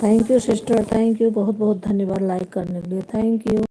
Thank you sister, thank you, बहुत बहुत धन्यवाद लाइक करने के लिए, thank you.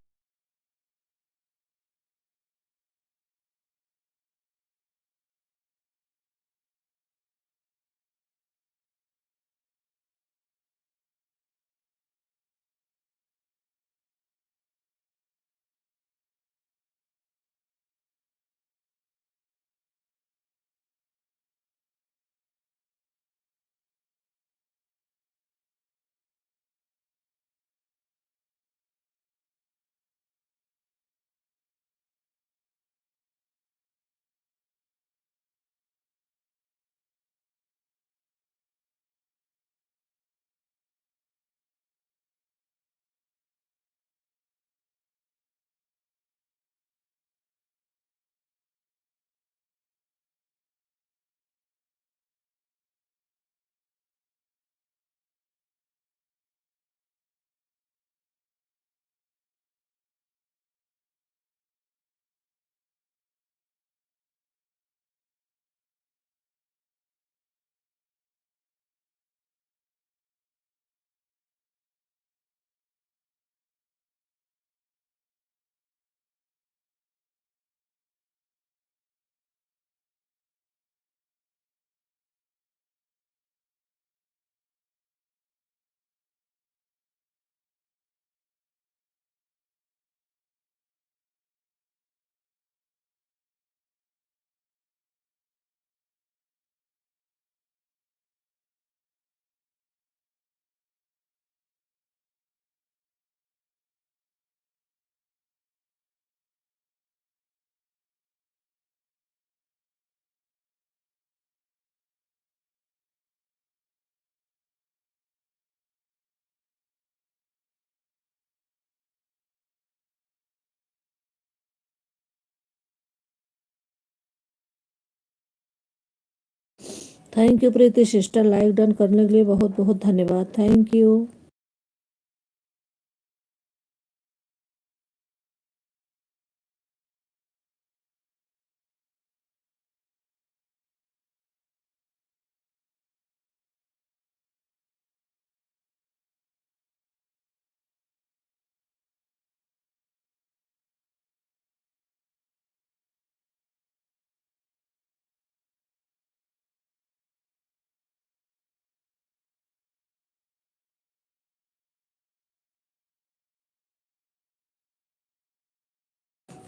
Thank you Preeti sister, like done करने के लिए बहुत बहुत धन्यवाद, थैंक यू।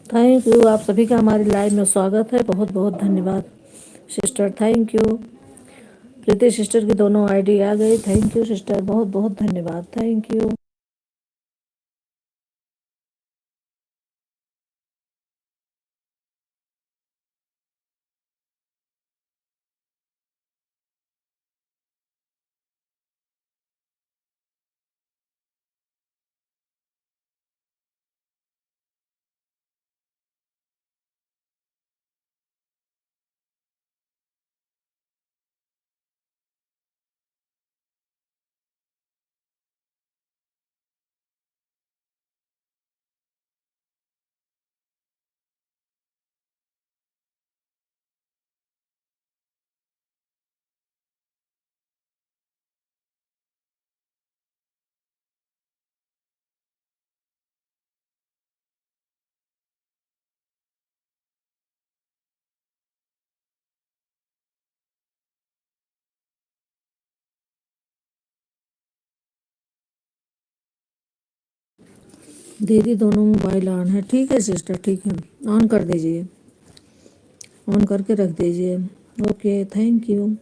थैंक यू, आप सभी का हमारी लाइव में स्वागत है, बहुत बहुत धन्यवाद sister, thank you. Preeti sister की दोनों आईडी आ गई, थैंक यू सिस्टर, बहुत बहुत धन्यवाद, थैंक यू। दीदी दोनों मोबाइल ऑन है, ठीक है सिस्टर, ठीक है, ऑन कर दीजिए, ऑन करके रख दीजिए। Okay, thank you.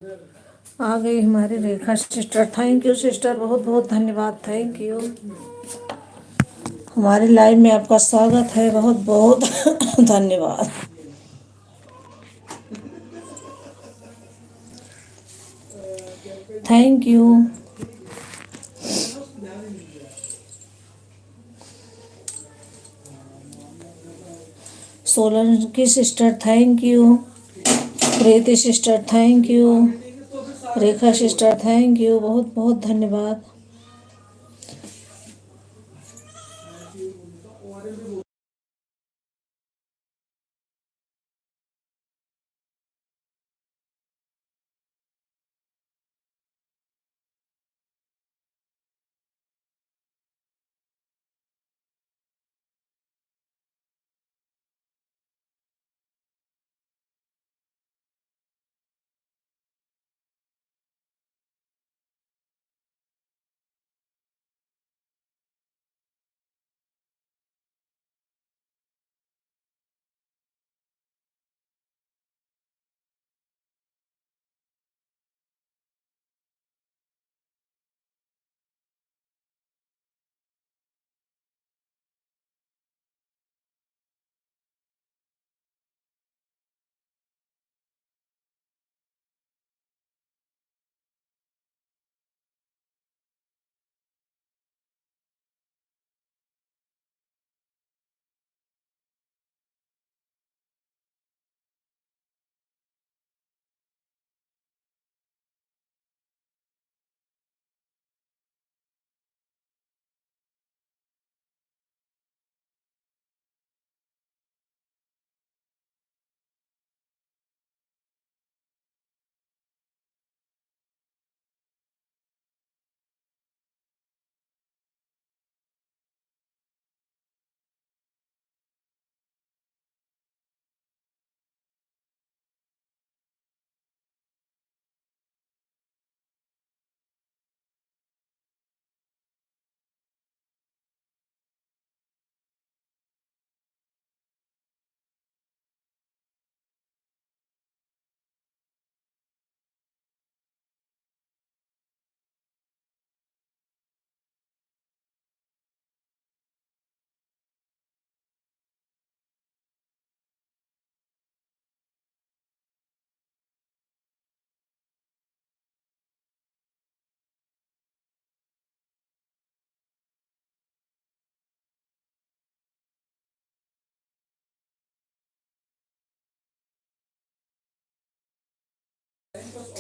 आ गई हमारी रेखा सिस्टर। थैंक यू सिस्टर, बहुत बहुत धन्यवाद। Thank you. हमारे लाइव में आपका स्वागत है, बहुत बहुत धन्यवाद। Thank you. Solanki sister thank you. Preeti sister thank you. Rekha sister thank you, बहुत बहुत धन्यवाद।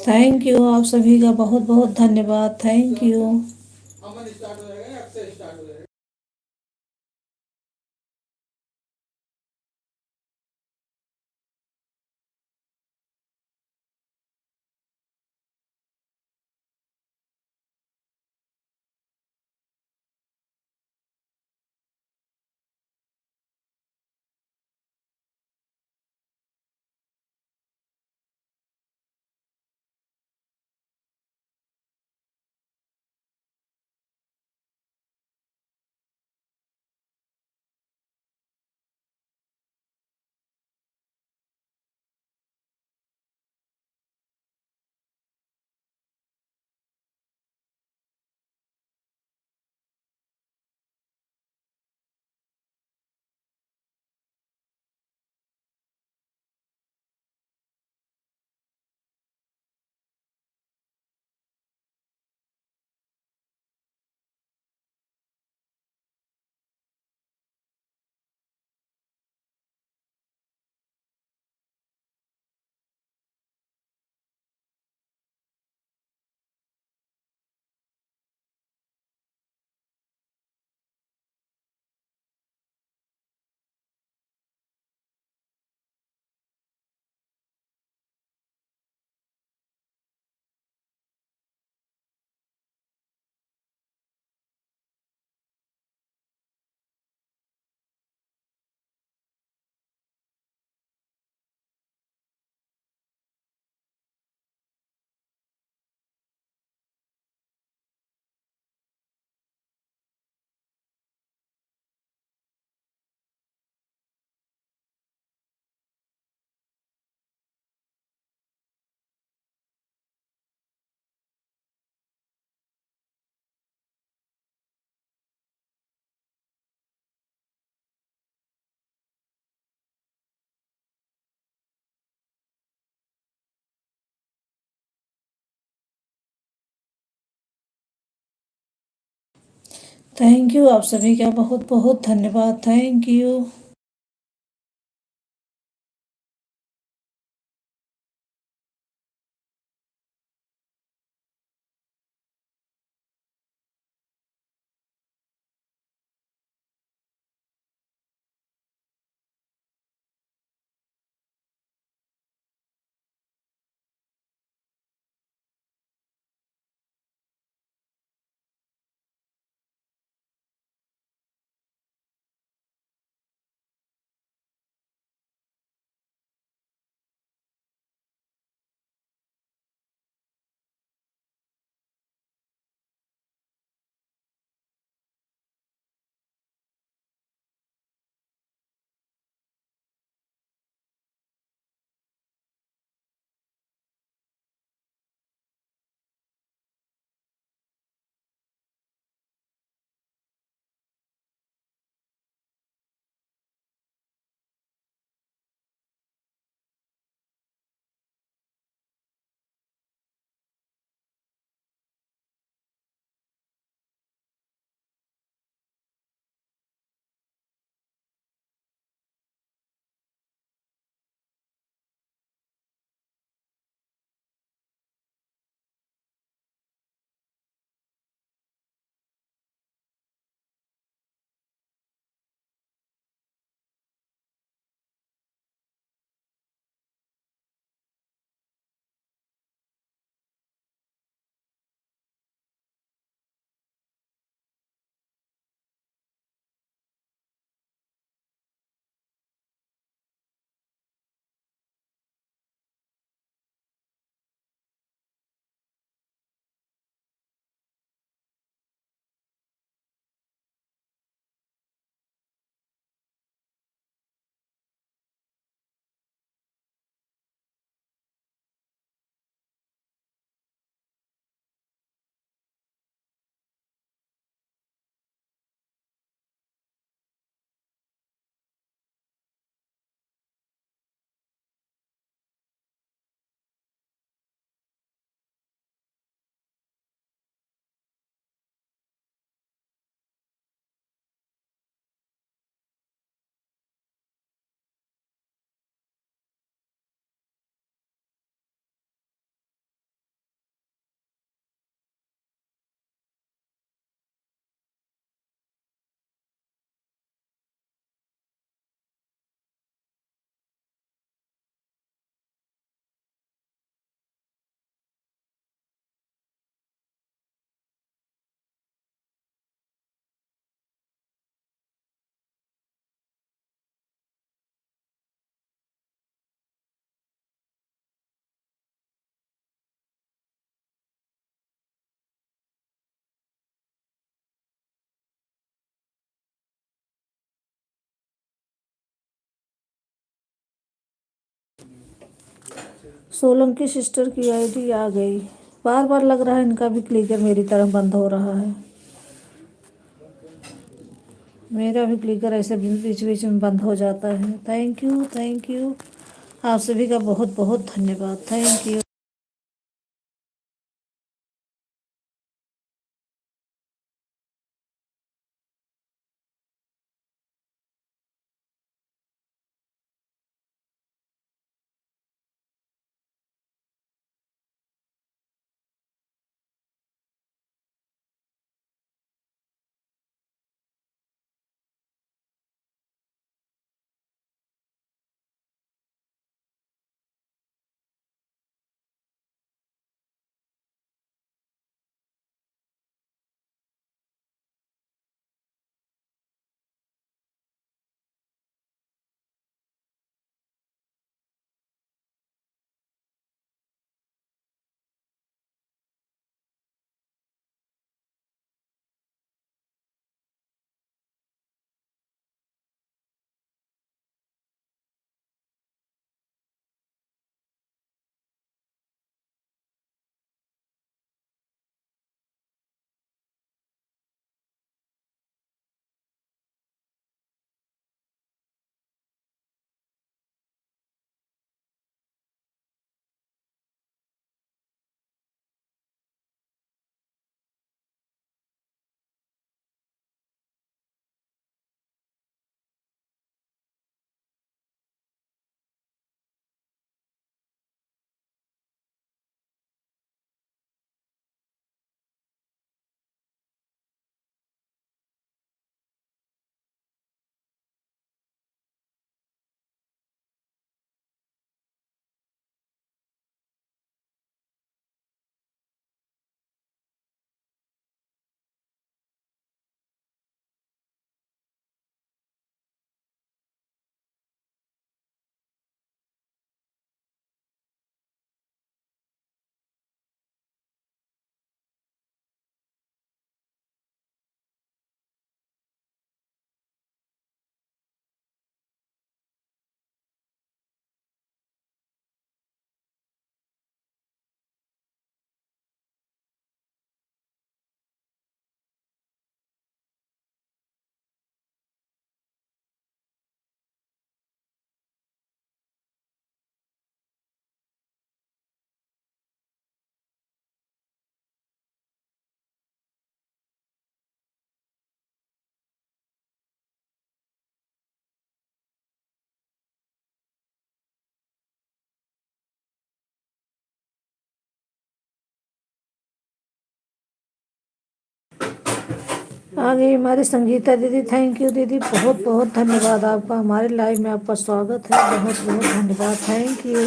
थैंक यू, आप सभी का बहुत बहुत धन्यवाद। Thank you. थैंक यू, आप सभी का बहुत बहुत धन्यवाद। Thank you. सोलंकी सिस्टर की आईडी आ गई। बार बार लग रहा है इनका भी क्लिकर मेरी तरफ बंद हो रहा है। मेरा भी क्लिकर ऐसे बीच बीच में बंद हो जाता है। Thank you, thank you. आप सभी का बहुत बहुत धन्यवाद। Thank you. आ गई हमारी संगीता दीदी। थैंक यू दीदी, बहुत बहुत धन्यवाद आपका। हमारे लाइव में आपका स्वागत है। बहुत बहुत धन्यवाद। Thank you.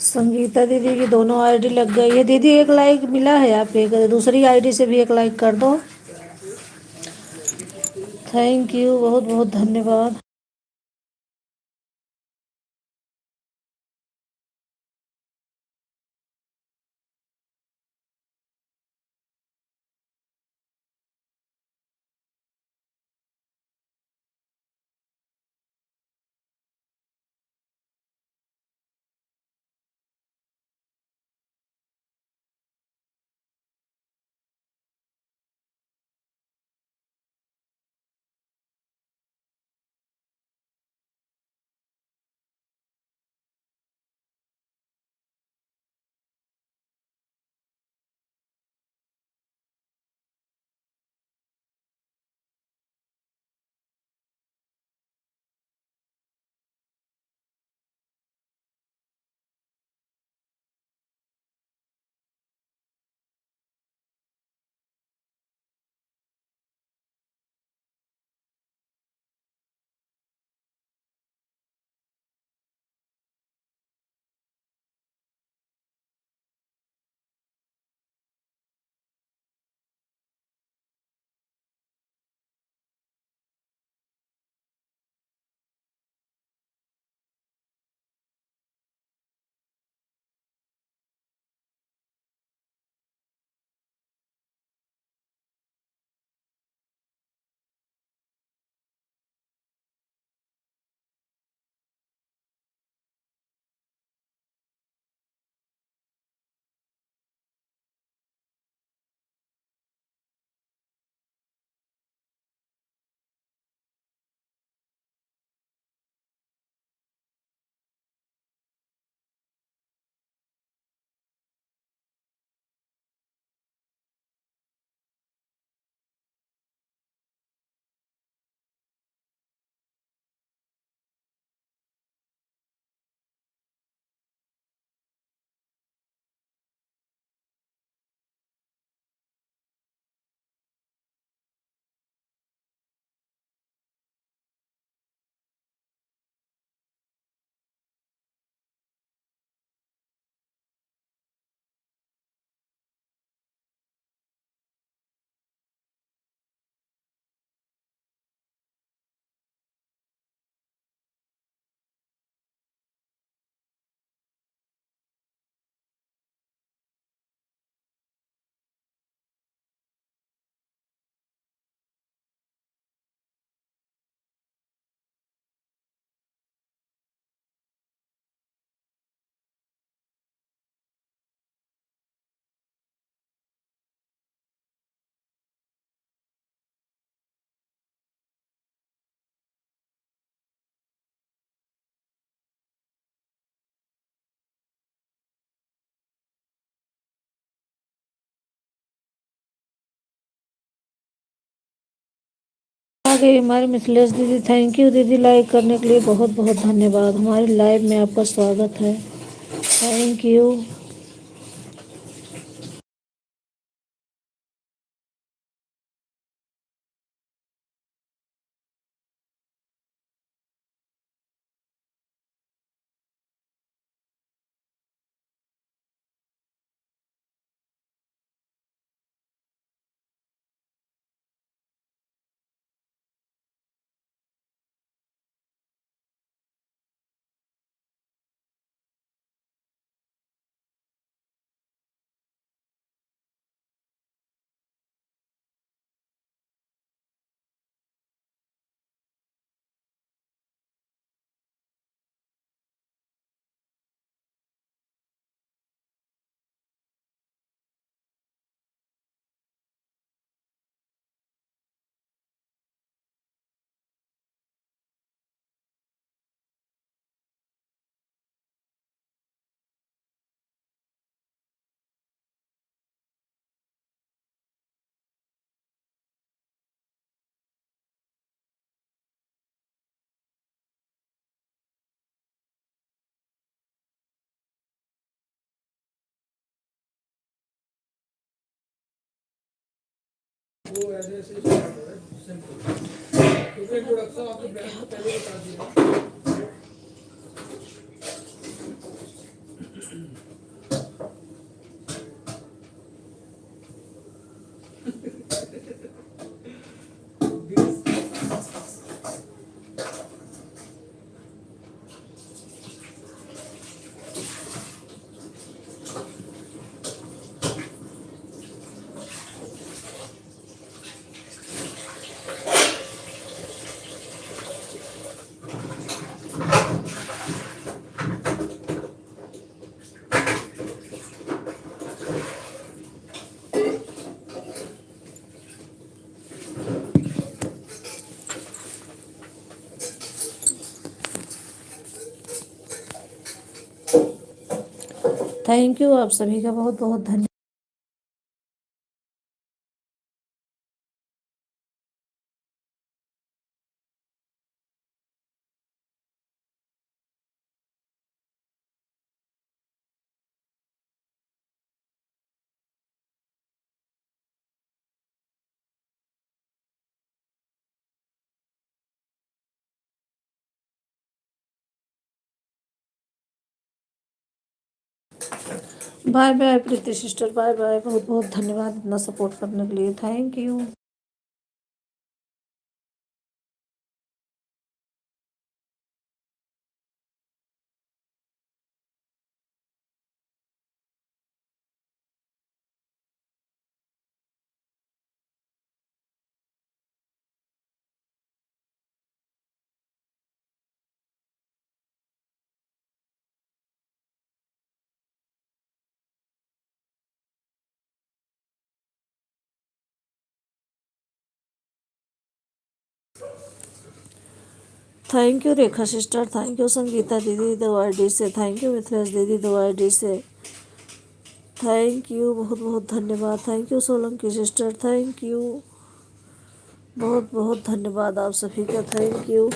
संगीता दीदी की दोनों आईडी लग गई है। दीदी एक लाइक मिला है, आप एक दूसरी आईडी से भी एक लाइक कर दो। थैंक यू, बहुत बहुत धन्यवाद। आ गई हमारी मिथिलेश दीदी। थैंक यू दीदी, लाइक करने के लिए बहुत बहुत धन्यवाद। हमारी लाइव में आपका स्वागत है। Thank you. थैंक यू आप सभी का बहुत बहुत धन्यवाद। बाय बाय प्रीति सिस्टर, बाय बाय। बहुत बहुत धन्यवाद इतना सपोर्ट करने के लिए। Thank you. Thank you Rekha sister, thank you Sangeeta दीदी 2 ID से, थैंक यू मिथिलेश दीदी 2 ID से, थैंक यू बहुत बहुत धन्यवाद। Thank you Solanki sister, thank you बहुत बहुत धन्यवाद आप सभी का। Thank you.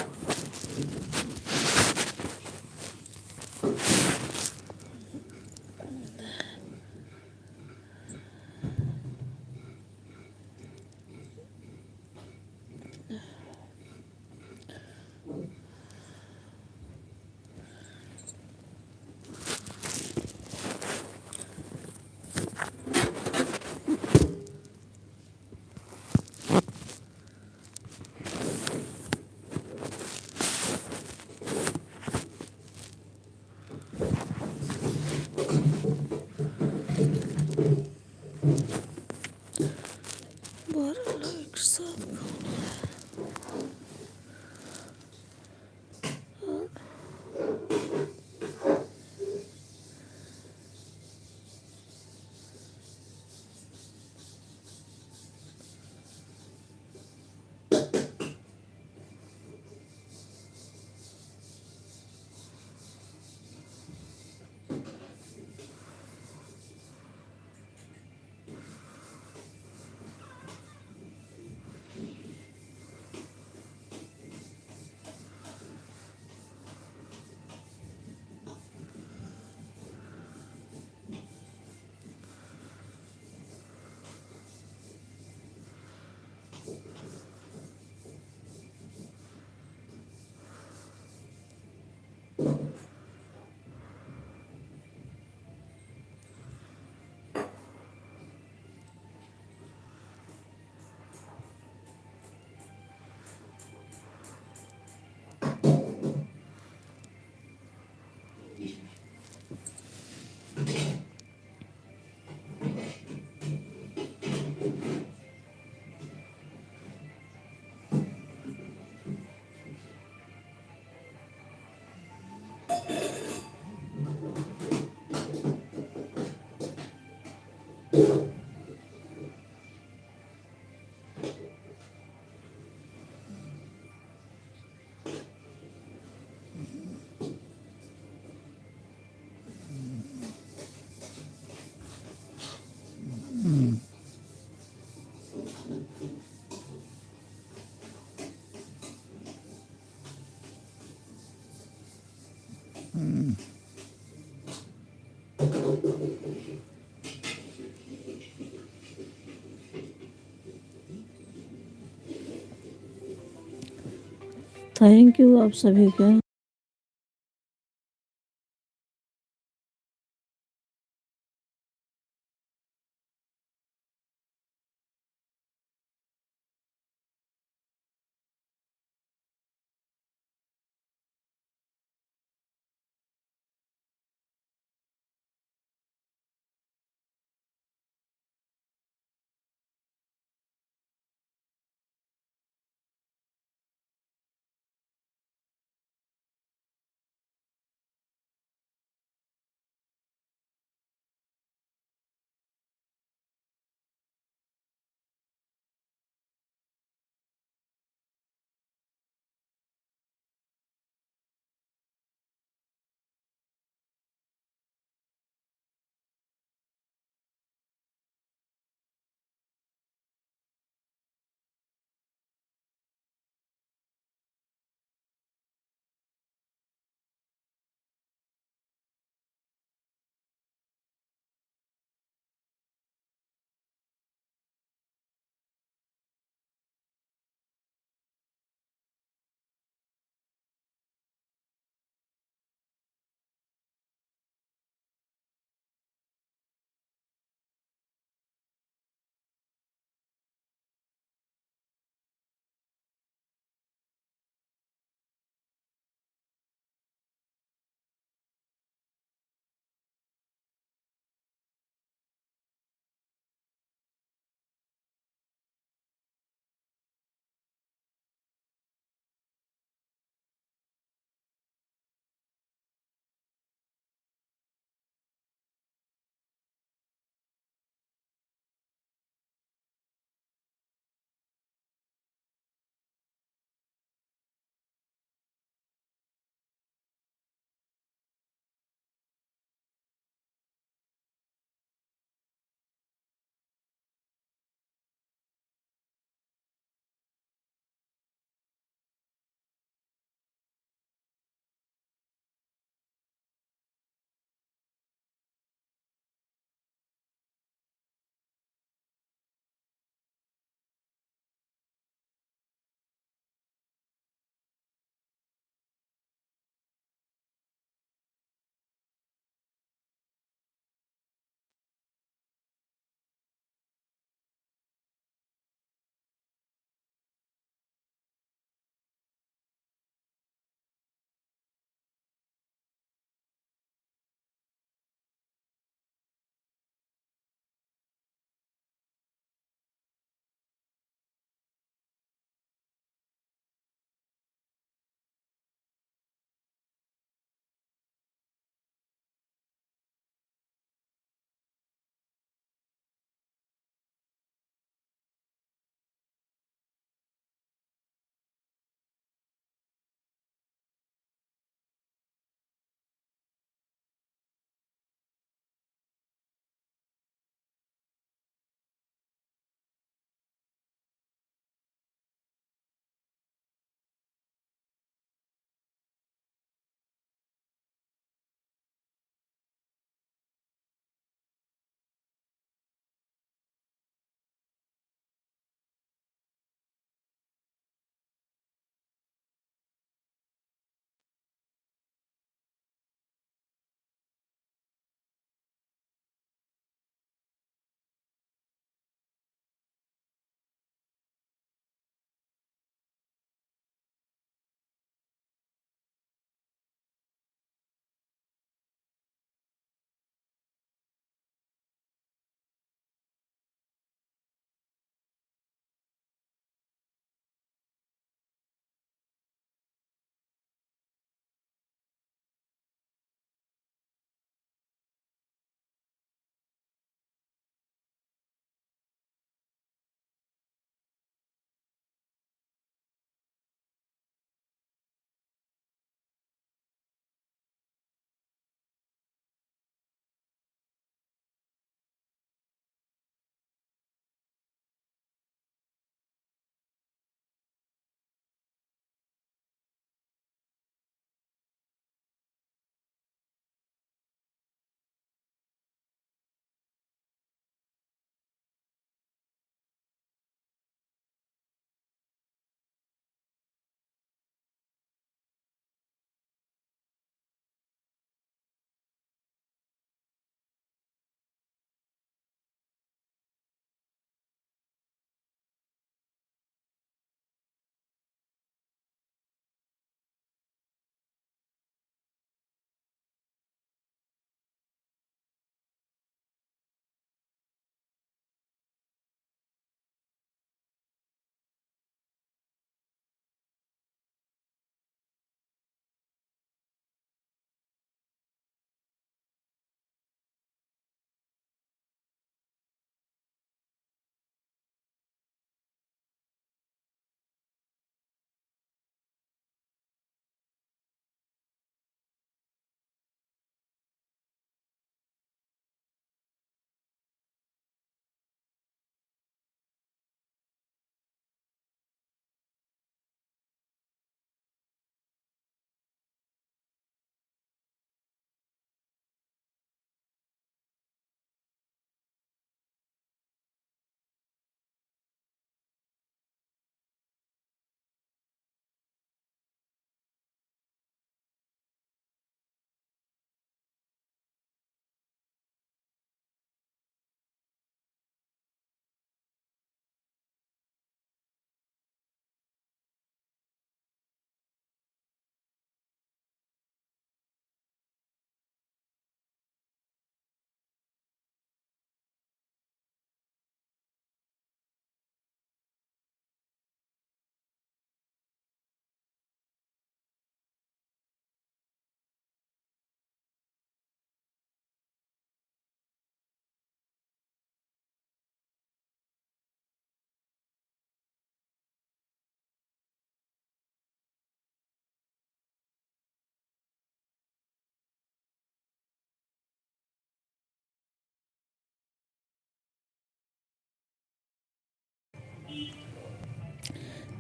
थैंक यू आप सभी का।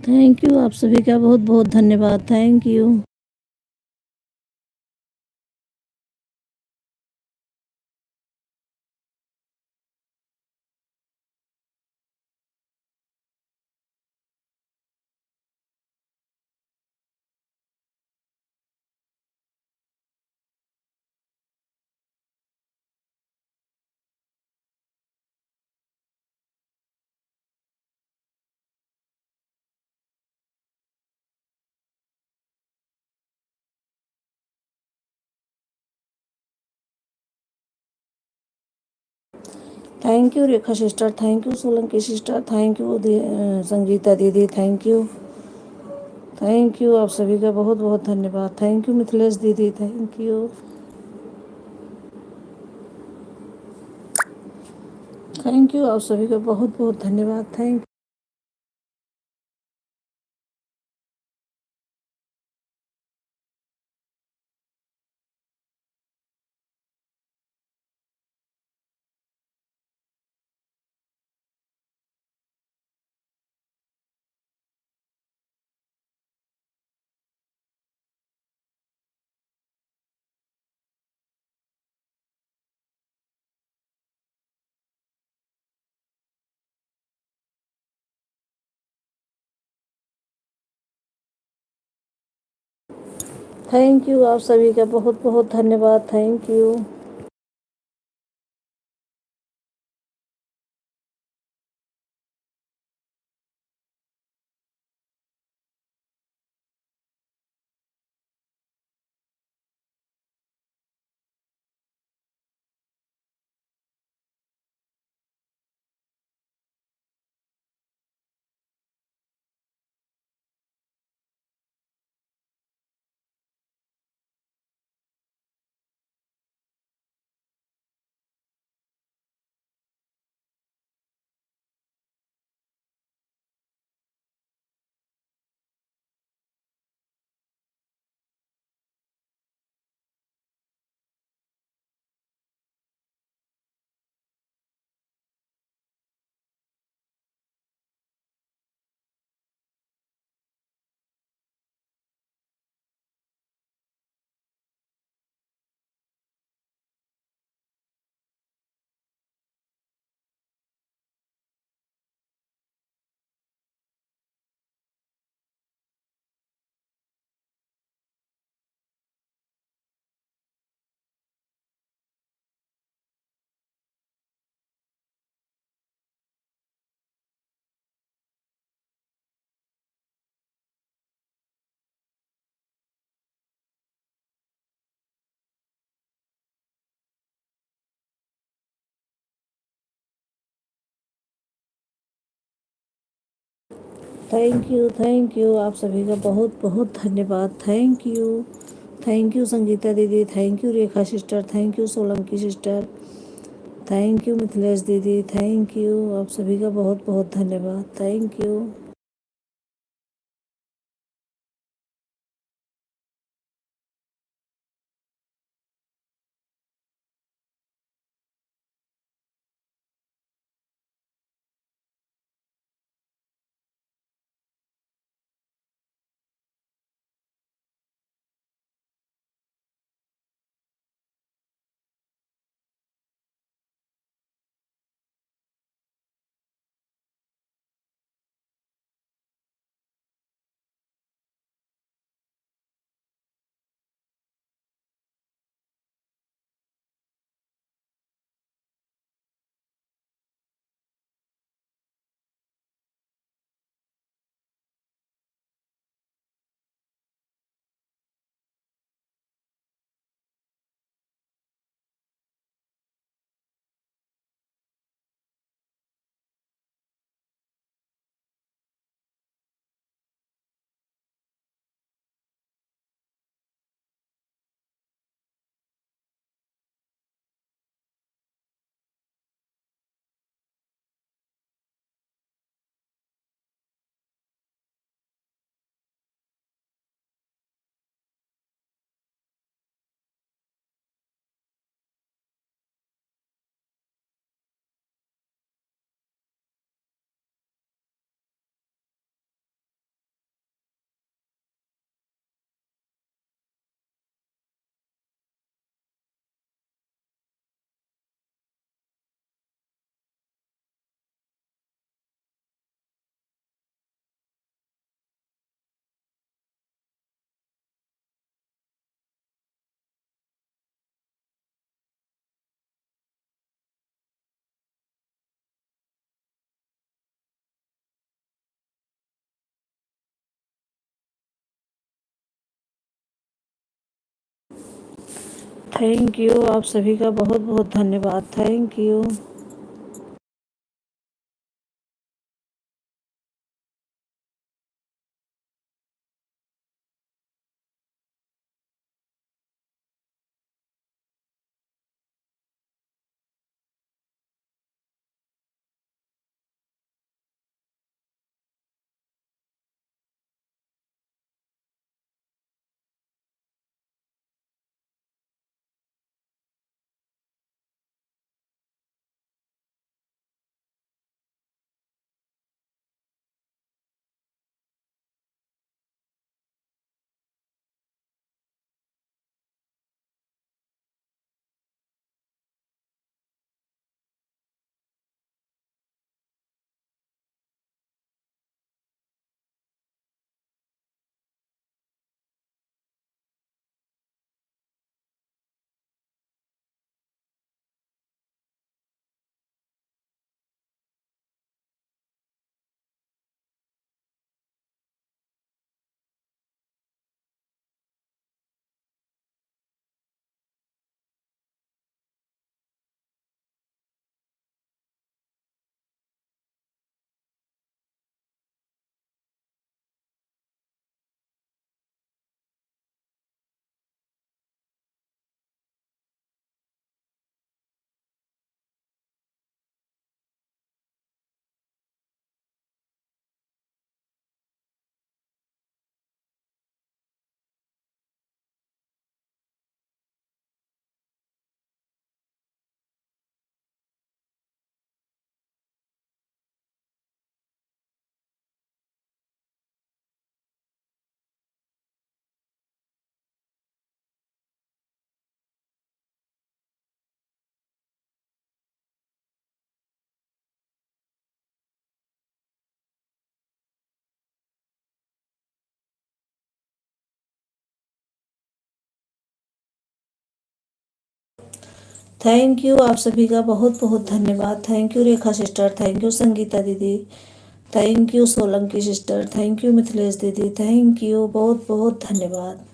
थैंक यू, आप सभी का बहुत बहुत धन्यवाद। Thank you. Thank you Rekha sister, thank you Solanki sister, thank you Sangeeta दीदी, थैंक यू। थैंक यू, आप सभी का बहुत बहुत धन्यवाद। थैंक यू मिथिलेश दीदी, थैंक यू। थैंक यू, आप सभी का बहुत बहुत धन्यवाद। थैंक थैंक यू, आप सभी का बहुत बहुत धन्यवाद। Thank you. थैंक यू, आप सभी का बहुत बहुत धन्यवाद। Thank you. Thank you Sangeeta दीदी, thank you Rekha sister, thank you Solanki sister, thank you Mithilesh दीदी, थैंक यू, आप सभी का बहुत बहुत धन्यवाद। Thank you. थैंक यू, आप सभी का बहुत बहुत धन्यवाद। Thank you. थैंक यू, आप सभी का बहुत बहुत धन्यवाद। Thank you Rekha sister, thank you Sangeeta दीदी, thank you Solanki sister, thank you Mithilesh दीदी, थैंक यू, बहुत बहुत धन्यवाद।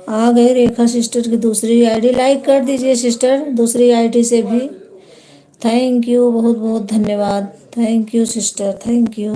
आ गई रेखा सिस्टर की दूसरी आईडी, लाइक कर दीजिए सिस्टर दूसरी आईडी से भी। थैंक यू, बहुत बहुत धन्यवाद। Thank you sister, thank you.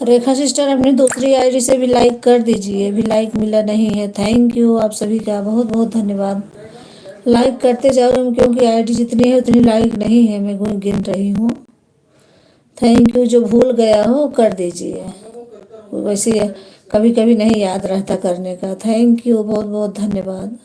Rekha sister अपनी दूसरी आईडी से भी लाइक कर दीजिए, अभी लाइक मिला नहीं है। थैंक यू आप सभी का बहुत बहुत धन्यवाद। लाइक करते जाओ क्योंकि आईडी जितनी है उतनी लाइक नहीं है, मैं गिन रही हूँ। थैंक यू, जो भूल गया हो कर दीजिए, वैसे कभी कभी नहीं याद रहता करने का। थैंक यू, बहुत बहुत धन्यवाद।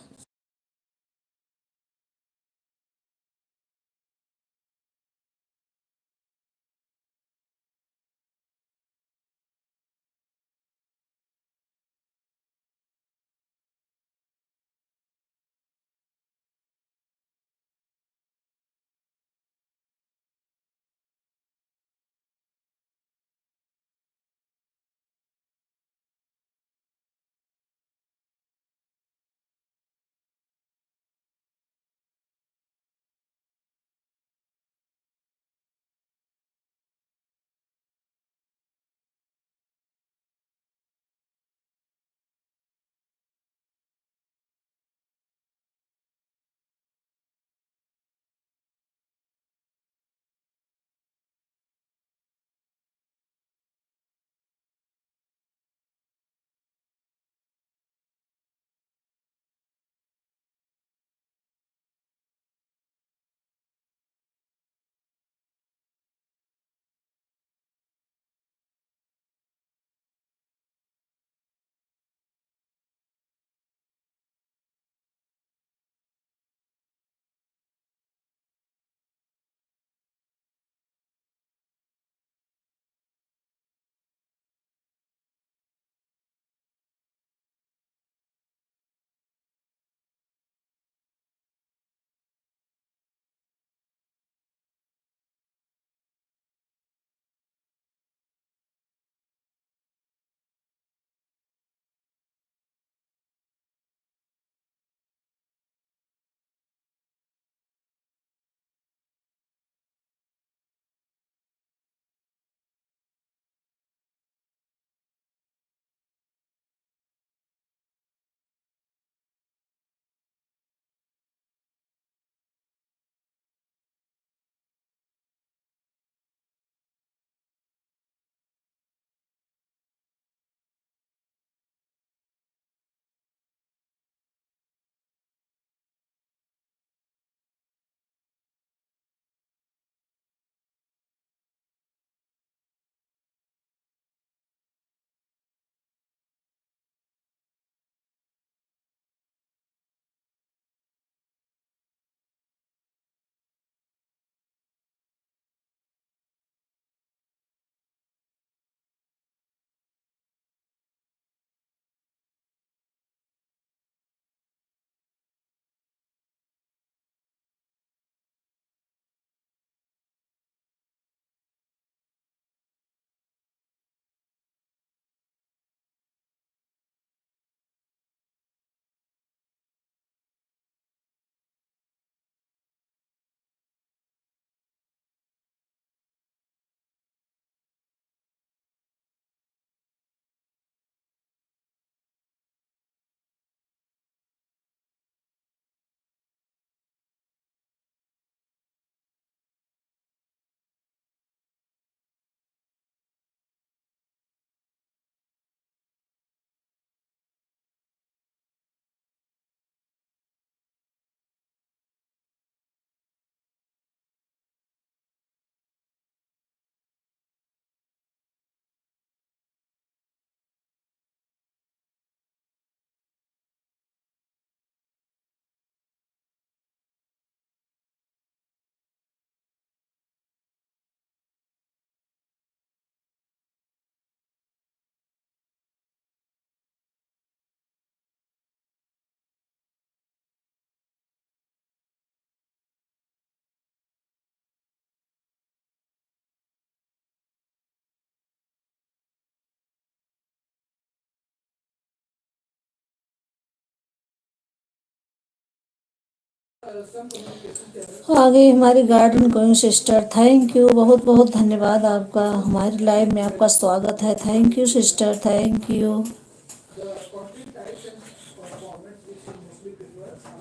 आ गई हमारी garden queen sister. Thank you, बहुत बहुत धन्यवाद आपका, हमारी लाइव में आपका स्वागत है। Thank you sister, thank you.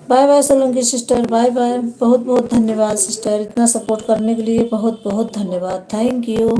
Bye bye Solanki sister, bye bye. बहुत बहुत धन्यवाद सिस्टर, इतना सपोर्ट करने के लिए बहुत बहुत धन्यवाद। Thank you.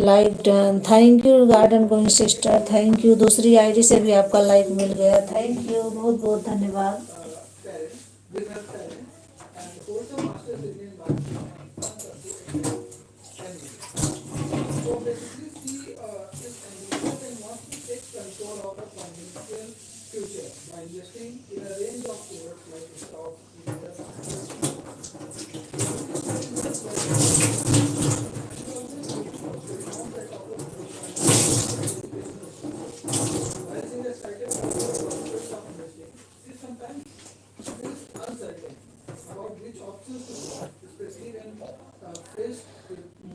Like done, thank you garden going sister, thank you. दूसरी आईडी से भी आपका लाइक मिल गया, थैंक यू, बहुत बहुत धन्यवाद।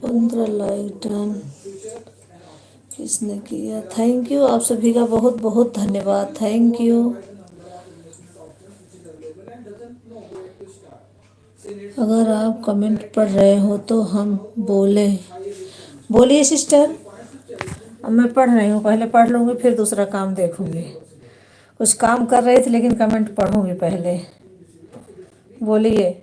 पंद्रह लाइक डन किसने किया, थैंक यू आप सभी का बहुत बहुत धन्यवाद, थैंक यू। अगर आप कमेंट पढ़ रहे हो तो हम बोले, बोलिए सिस्टर। अब मैं पढ़ रही हूँ, पहले पढ़ लूँगी फिर दूसरा काम देखूँगी। कुछ काम कर रही थी लेकिन कमेंट पढ़ूँगी पहले, बोलिए।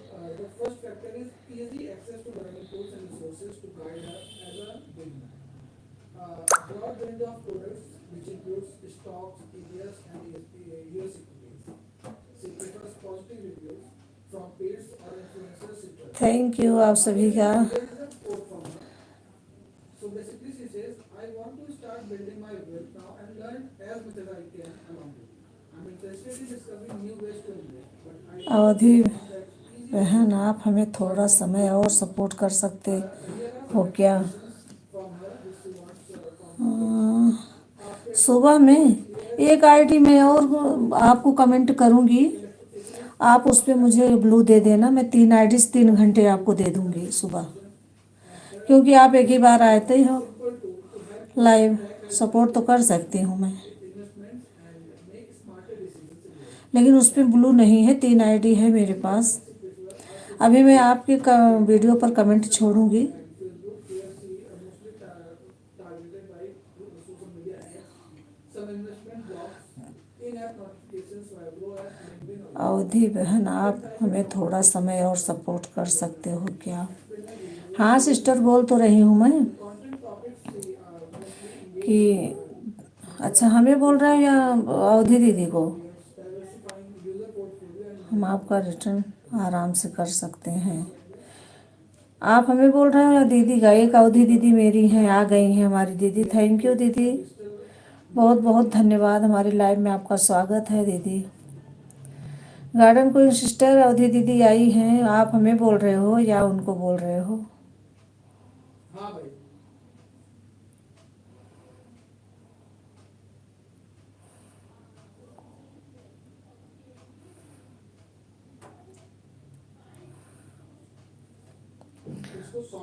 थैंक यू आप सभी का। अवधि बहन, आप हमें थोड़ा समय और सपोर्ट कर सकते हो क्या? सुबह में एक आईडी में और आपको कमेंट करूँगी, आप उस पर मुझे ब्लू दे देना। मैं 3 आईडी से 3 घंटे आपको दे दूँगी सुबह, क्योंकि आप एक ही बार आते ही हो लाइव। सपोर्ट तो कर सकती हूँ मैं, लेकिन उस पर ब्लू नहीं है, 3 आईडी है मेरे पास। अभी मैं आपके वीडियो पर कमेंट छोड़ूंगी। अवधि बहन, आप हमें थोड़ा समय और सपोर्ट कर सकते हो क्या? हाँ सिस्टर, बोल तो रही हूँ मैं कि अच्छा हमें बोल रहे हैं या अवधि दीदी को? हम आपका रिटर्न आराम से कर सकते हैं। आप हमें बोल रहे हो या दीदी का? एक अवधि दीदी मेरी हैं, आ गई हैं हमारी दीदी, थैंक यू दीदी, बहुत बहुत धन्यवाद। हमारी लाइव में आपका स्वागत है दीदी। गार्डन कोई सिस्टर अवधि दीदी आई हैं, आप हमें बोल रहे हो या उनको बोल रहे हो?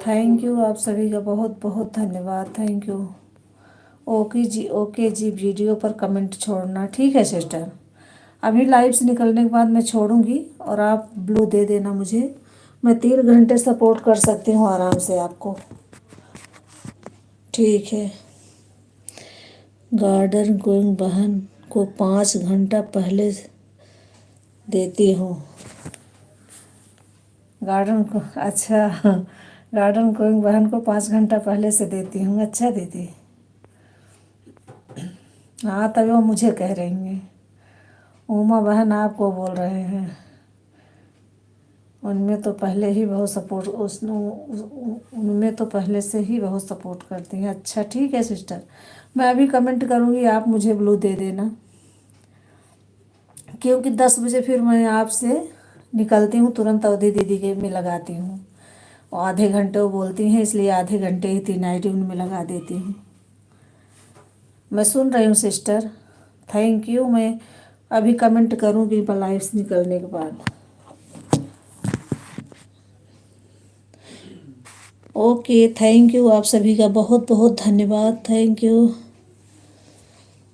थैंक यू आप सभी का बहुत बहुत धन्यवाद, thank you. Okay ji, video पर कमेंट छोड़ना, ठीक है सिस्टर। अभी लाइव से निकलने के बाद मैं छोड़ूंगी और आप ब्लू दे देना मुझे। मैं 3 घंटे सपोर्ट कर सकती हूँ आराम से आपको, ठीक है। गार्डन गोइंग बहन को 5 घंटा पहले देती हूँ। गार्डन को, अच्छा गार्डन गोइंग बहन को 5 घंटा पहले से देती हूँ, अच्छा दीदी। हाँ तभी वो मुझे कह रही हैं। उमा बहन आपको बोल रहे हैं, उनमें तो पहले ही बहुत सपोर्ट, उनमें तो पहले से ही बहुत सपोर्ट करती हैं। अच्छा ठीक है सिस्टर, मैं अभी कमेंट करूँगी, आप मुझे ब्लू दे देना, क्योंकि 10 बजे फिर मैं आपसे निकलती हूँ, तुरंत अवधि दीदी के में लगाती हूँ। और आधे घंटे वो बोलती हैं, इसलिए आधे घंटे ही 3 आईडी उनमें लगा देती हूँ। मैं सुन रही हूँ सिस्टर, थैंक यू। मैं अभी कमेंट करूँगी लाइव से निकलने के बाद। ओके, थैंक यू आप सभी का बहुत बहुत धन्यवाद, थैंक यू।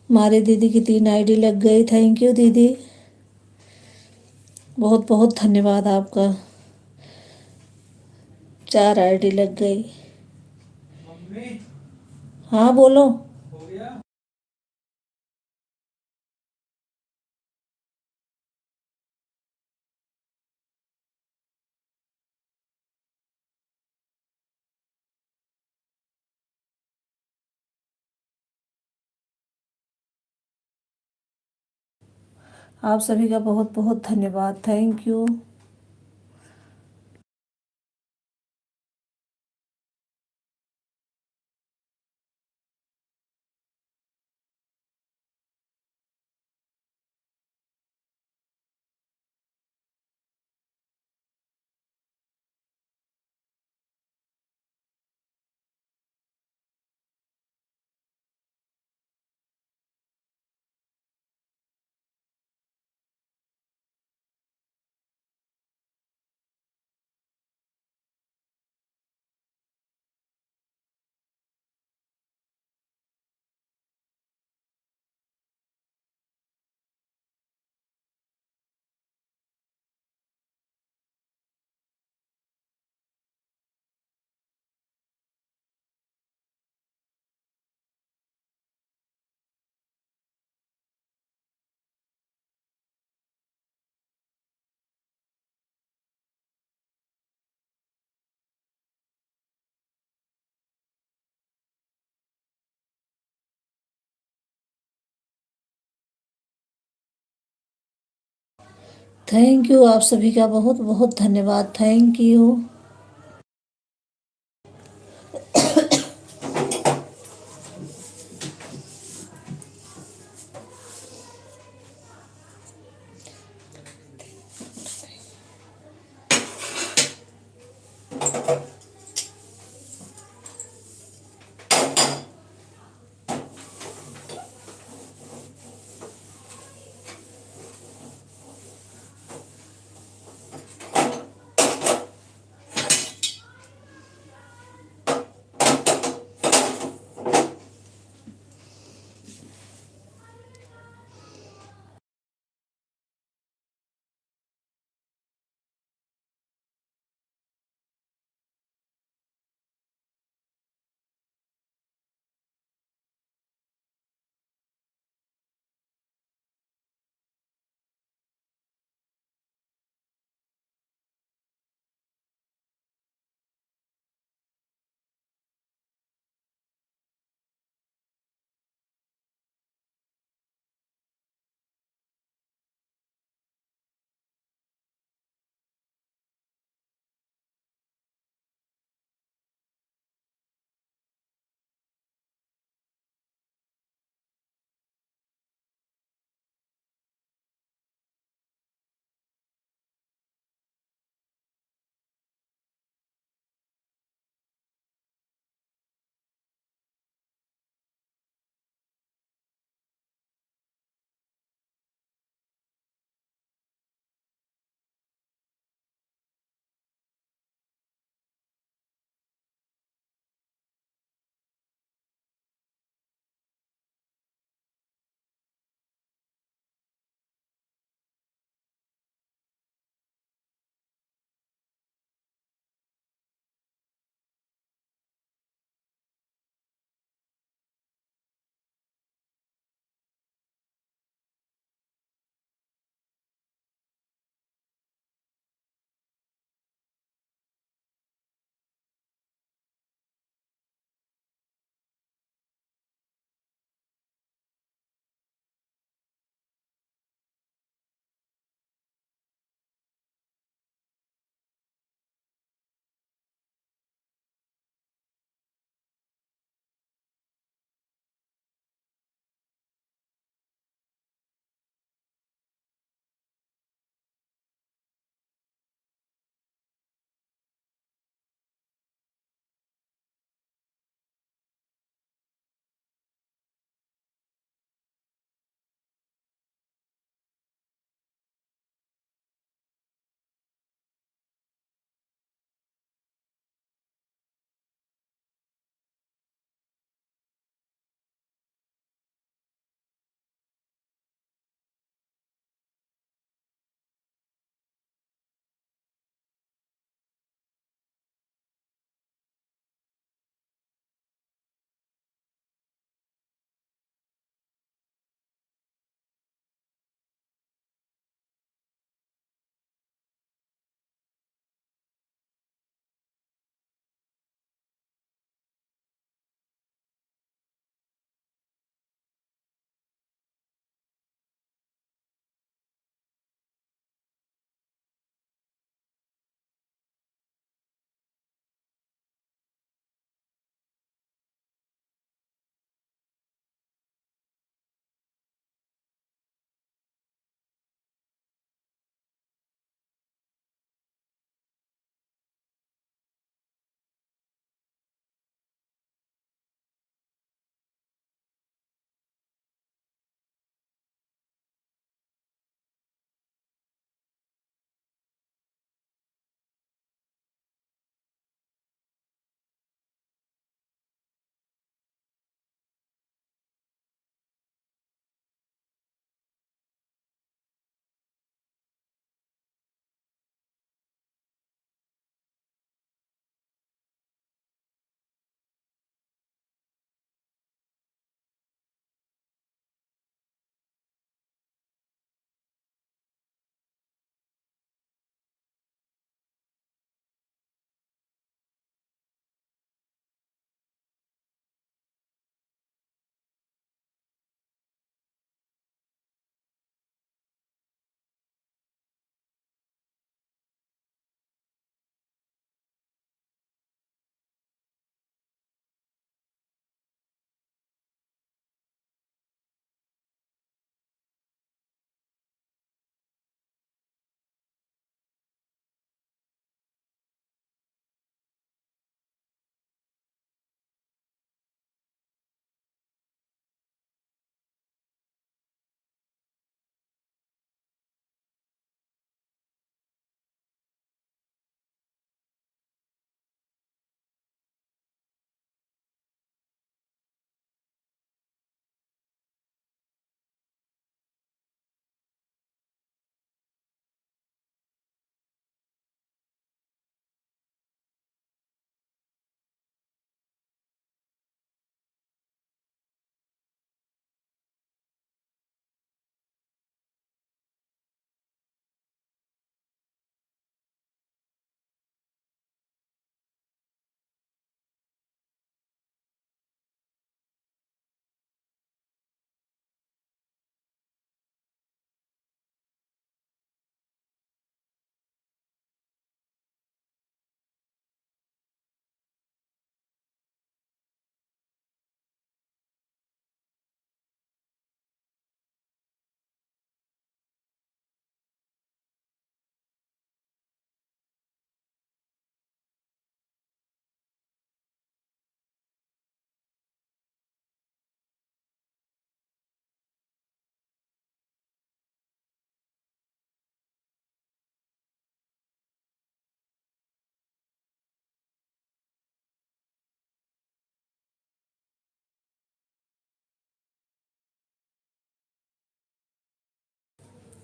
हमारे दीदी की 3 आईडी लग गई, थैंक यू दीदी, बहुत बहुत धन्यवाद आपका। 4 आईडी लग गई। हाँ बोलो। आप सभी का बहुत बहुत धन्यवाद। Thank you. थैंक यू, आप सभी का बहुत बहुत धन्यवाद। Thank you.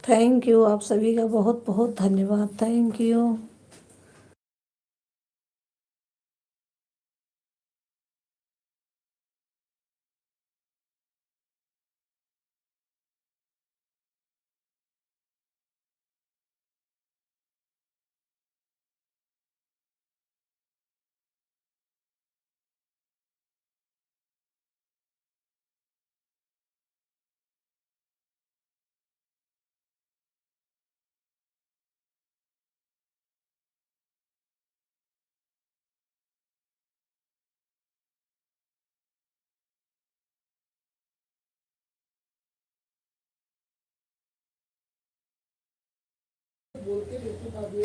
थैंक यू, आप सभी का बहुत बहुत धन्यवाद। Thank you.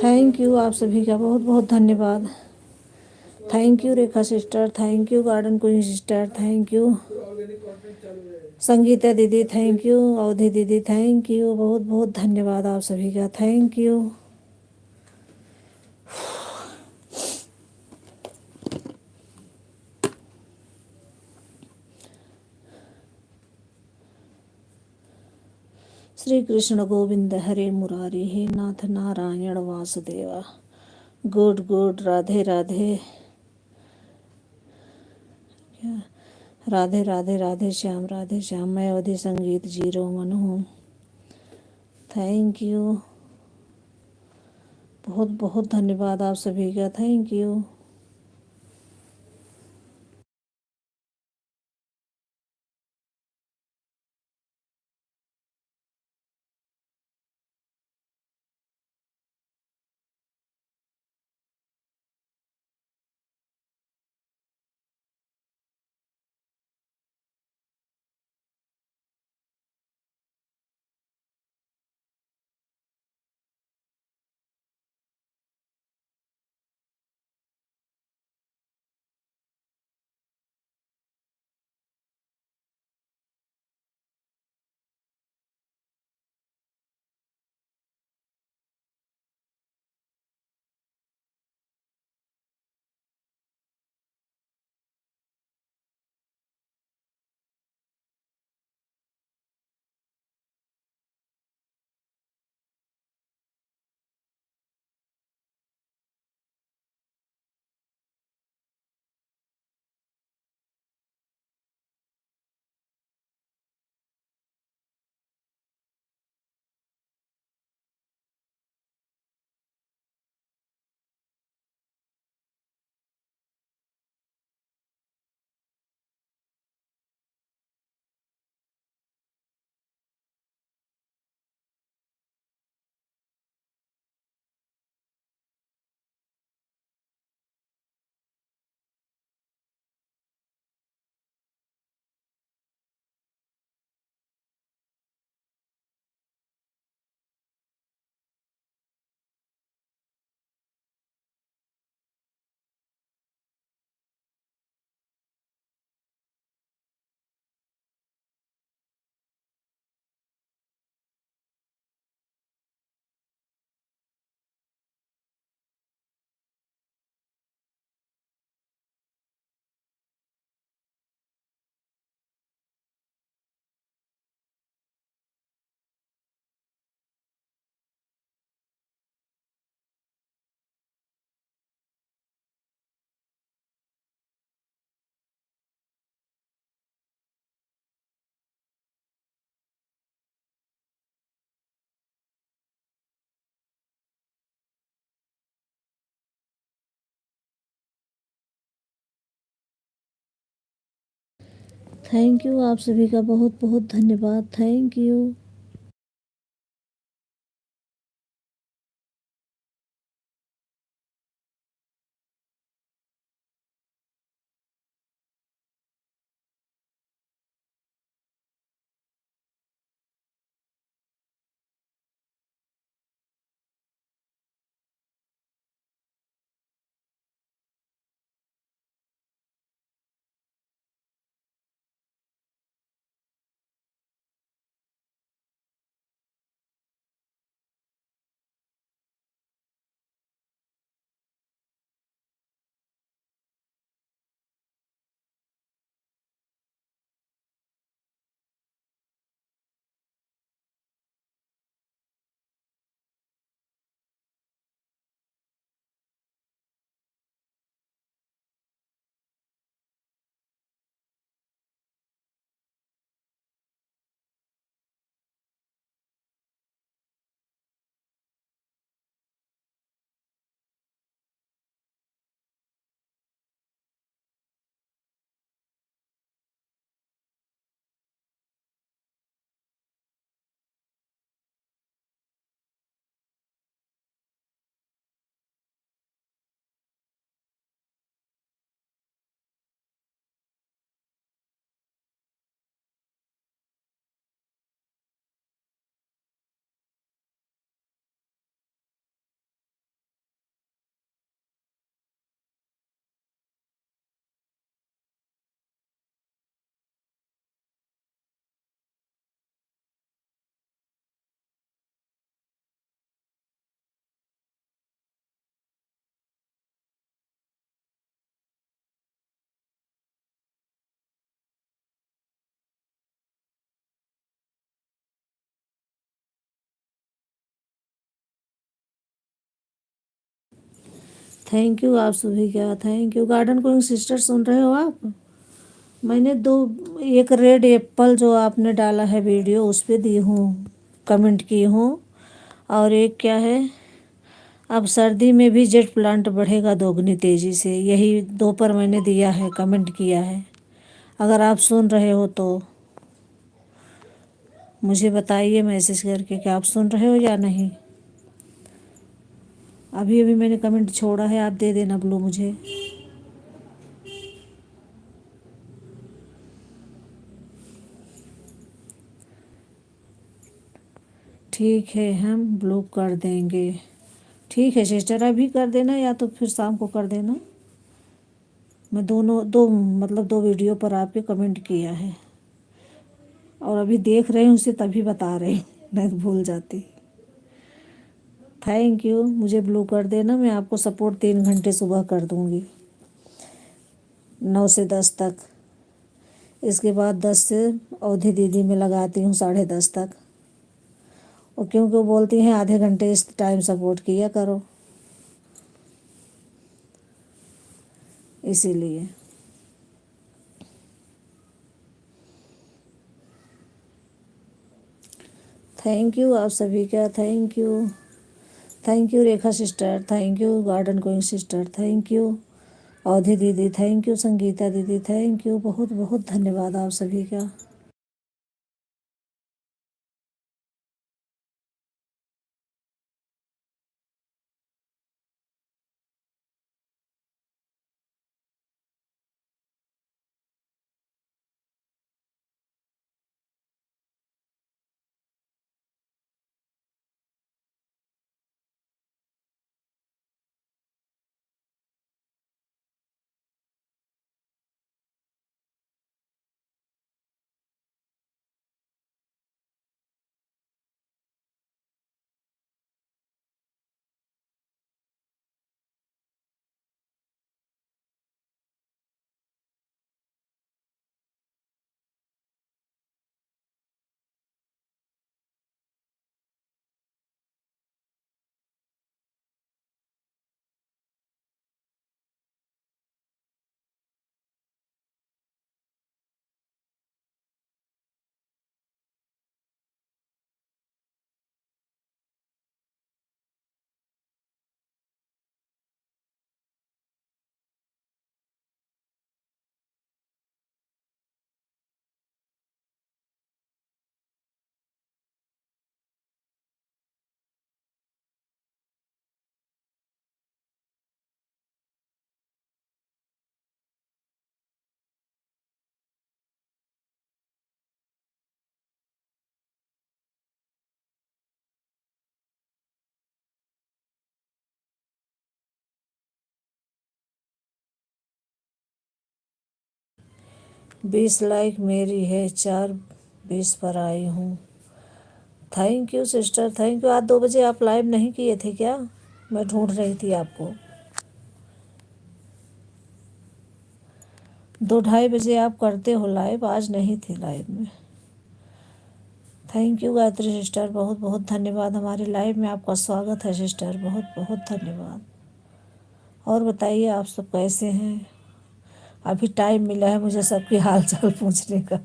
थैंक यू, आप सभी का बहुत बहुत धन्यवाद। Thank you Rekha sister, thank you garden queen sister, thank you Sangeeta दीदी, थैंक यू अवधि दीदी, थैंक यू, बहुत बहुत धन्यवाद आप सभी का। Thank you. श्री कृष्ण गोविंद हरे मुरारी, हे नाथ नारायण वासुदेवा। Good good, Radhe Radhe. क्या? राधे राधे, राधे श्याम, राधे श्याम। मैं अवधि संगीत 01 हूँ। थैंक यू, बहुत बहुत धन्यवाद आप सभी का। Thank you. थैंक यू, आप सभी का बहुत बहुत धन्यवाद। Thank you. थैंक यू आप सभी का, thank you. Garden queen sister सुन रहे हो आप? मैंने दो, एक रेड एप्पल जो आपने डाला है वीडियो उस पर दी हूँ, कमेंट की हूँ। और एक क्या है, अब सर्दी में भी जेट प्लांट बढ़ेगा दोगुनी तेज़ी से, यही दो पर मैंने दिया है, कमेंट किया है। अगर आप सुन रहे हो तो मुझे बताइए मैसेज करके कि आप सुन रहे हो या नहीं। अभी अभी मैंने कमेंट छोड़ा है, आप दे देना ब्लू मुझे। ठीक है, हम ब्लू कर देंगे। ठीक है सिस्टर, अभी कर देना या तो फिर शाम को कर देना। मैं दोनों दो मतलब दो वीडियो पर आपके कमेंट किया है और अभी देख रही हूँ उसे, तभी बता रही हूँ, नहीं तो भूल जाती। थैंक यू, मुझे ब्लू कर देना, मैं आपको सपोर्ट 3 घंटे सुबह कर दूँगी, 9 से 10 तक। इसके बाद 10 से अवधि दीदी में लगाती हूँ 10:30 तक। और क्योंकि वो बोलती हैं आधे घंटे इस टाइम सपोर्ट किया करो, इसीलिए। थैंक यू आप सभी का, thank you. Thank you Rekha sister, thank you garden queen sister, thank you अवधि दीदी, थैंक यू संगीता दीदी, थैंक यू, बहुत बहुत धन्यवाद आप सभी का। बीस लाइक मेरी है, 4:20 पर आई हूँ। Thank you sister, thank you. आज 2 बजे आप लाइव नहीं किए थे क्या? मैं ढूंढ रही थी आपको। 2-2:30 बजे आप करते हो लाइव, आज नहीं थी लाइव में। थैंक यू गायत्री सिस्टर, बहुत बहुत धन्यवाद, हमारे लाइव में आपका स्वागत है सिस्टर, बहुत बहुत धन्यवाद। और बताइए आप सब कैसे हैं? अभी टाइम मिला है मुझे सबकी हाल चाल पूछने का।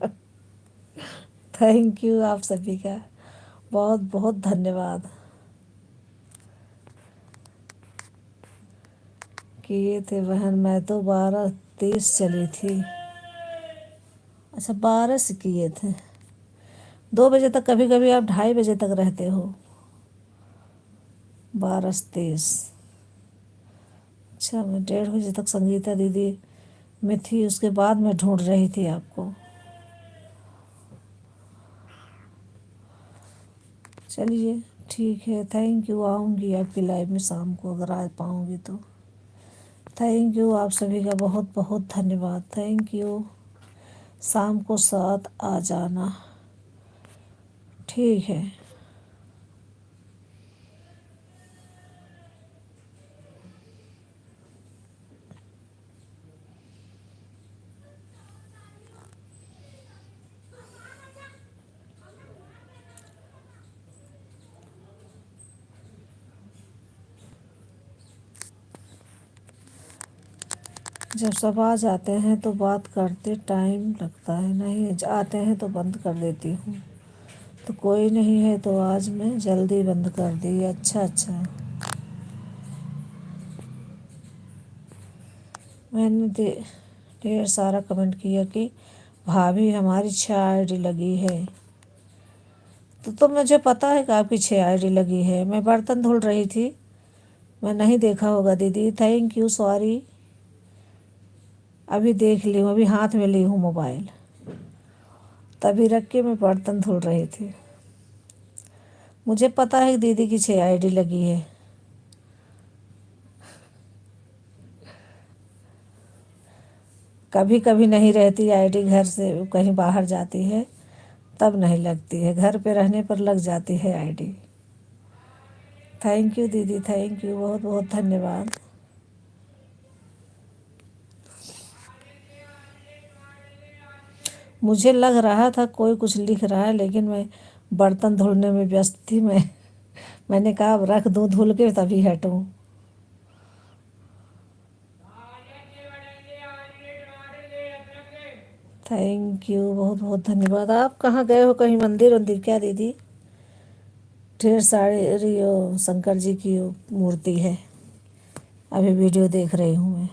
थैंक यू आप सभी का, बहुत बहुत धन्यवाद। किए थे बहन, मैं तो 12:30 चली थी। अच्छा 12 से किए थे, 2 बजे तक, कभी कभी आप 2:30 बजे तक रहते हो। 12 से 23। अच्छा मैं 1:30 बजे तक संगीता दीदी में थी, उसके बाद मैं ढूंढ रही थी आपको। चलिए ठीक है, थैंक यू, आऊँगी आपकी लाइव में शाम को अगर आ पाऊँगी तो। थैंक यू आप सभी का, बहुत बहुत धन्यवाद, थैंक यू। शाम को 7 आ जाना, ठीक है। जब सब आ जाते हैं तो बात करते टाइम लगता है, नहीं आते हैं तो बंद कर देती हूँ। तो कोई नहीं है तो आज मैं जल्दी बंद कर दी। अच्छा अच्छा, मैंने ढेर सारा कमेंट किया कि भाभी हमारी 6 आईडी लगी है। तो मुझे पता है कि आपकी 6 आईडी लगी है। मैं बर्तन धुल रही थी, मैं नहीं देखा होगा दीदी। Thank you, sorry. अभी देख ली हूँ, अभी हाथ में ली हूँ मोबाइल, तभी रख के मैं बर्तन धुल रही थी। मुझे पता है कि दीदी की 6 आईडी लगी है। कभी कभी नहीं रहती आईडी, घर से कहीं बाहर जाती है तब नहीं लगती है, घर पे रहने पर लग जाती है आईडी। थैंक यू दीदी, थैंक यू, बहुत बहुत धन्यवाद। मुझे लग रहा था कोई कुछ लिख रहा है, लेकिन मैं बर्तन धुलने में व्यस्त थी। मैंने कहा अब रख दूँ धुल के तभी हटूँ। थैंक यू, बहुत बहुत धन्यवाद। आप कहाँ गए हो, कहीं मंदिर वंदिर क्या दीदी? ढेर सारी शंकर जी की मूर्ति है। अभी वीडियो देख रही हूँ मैं,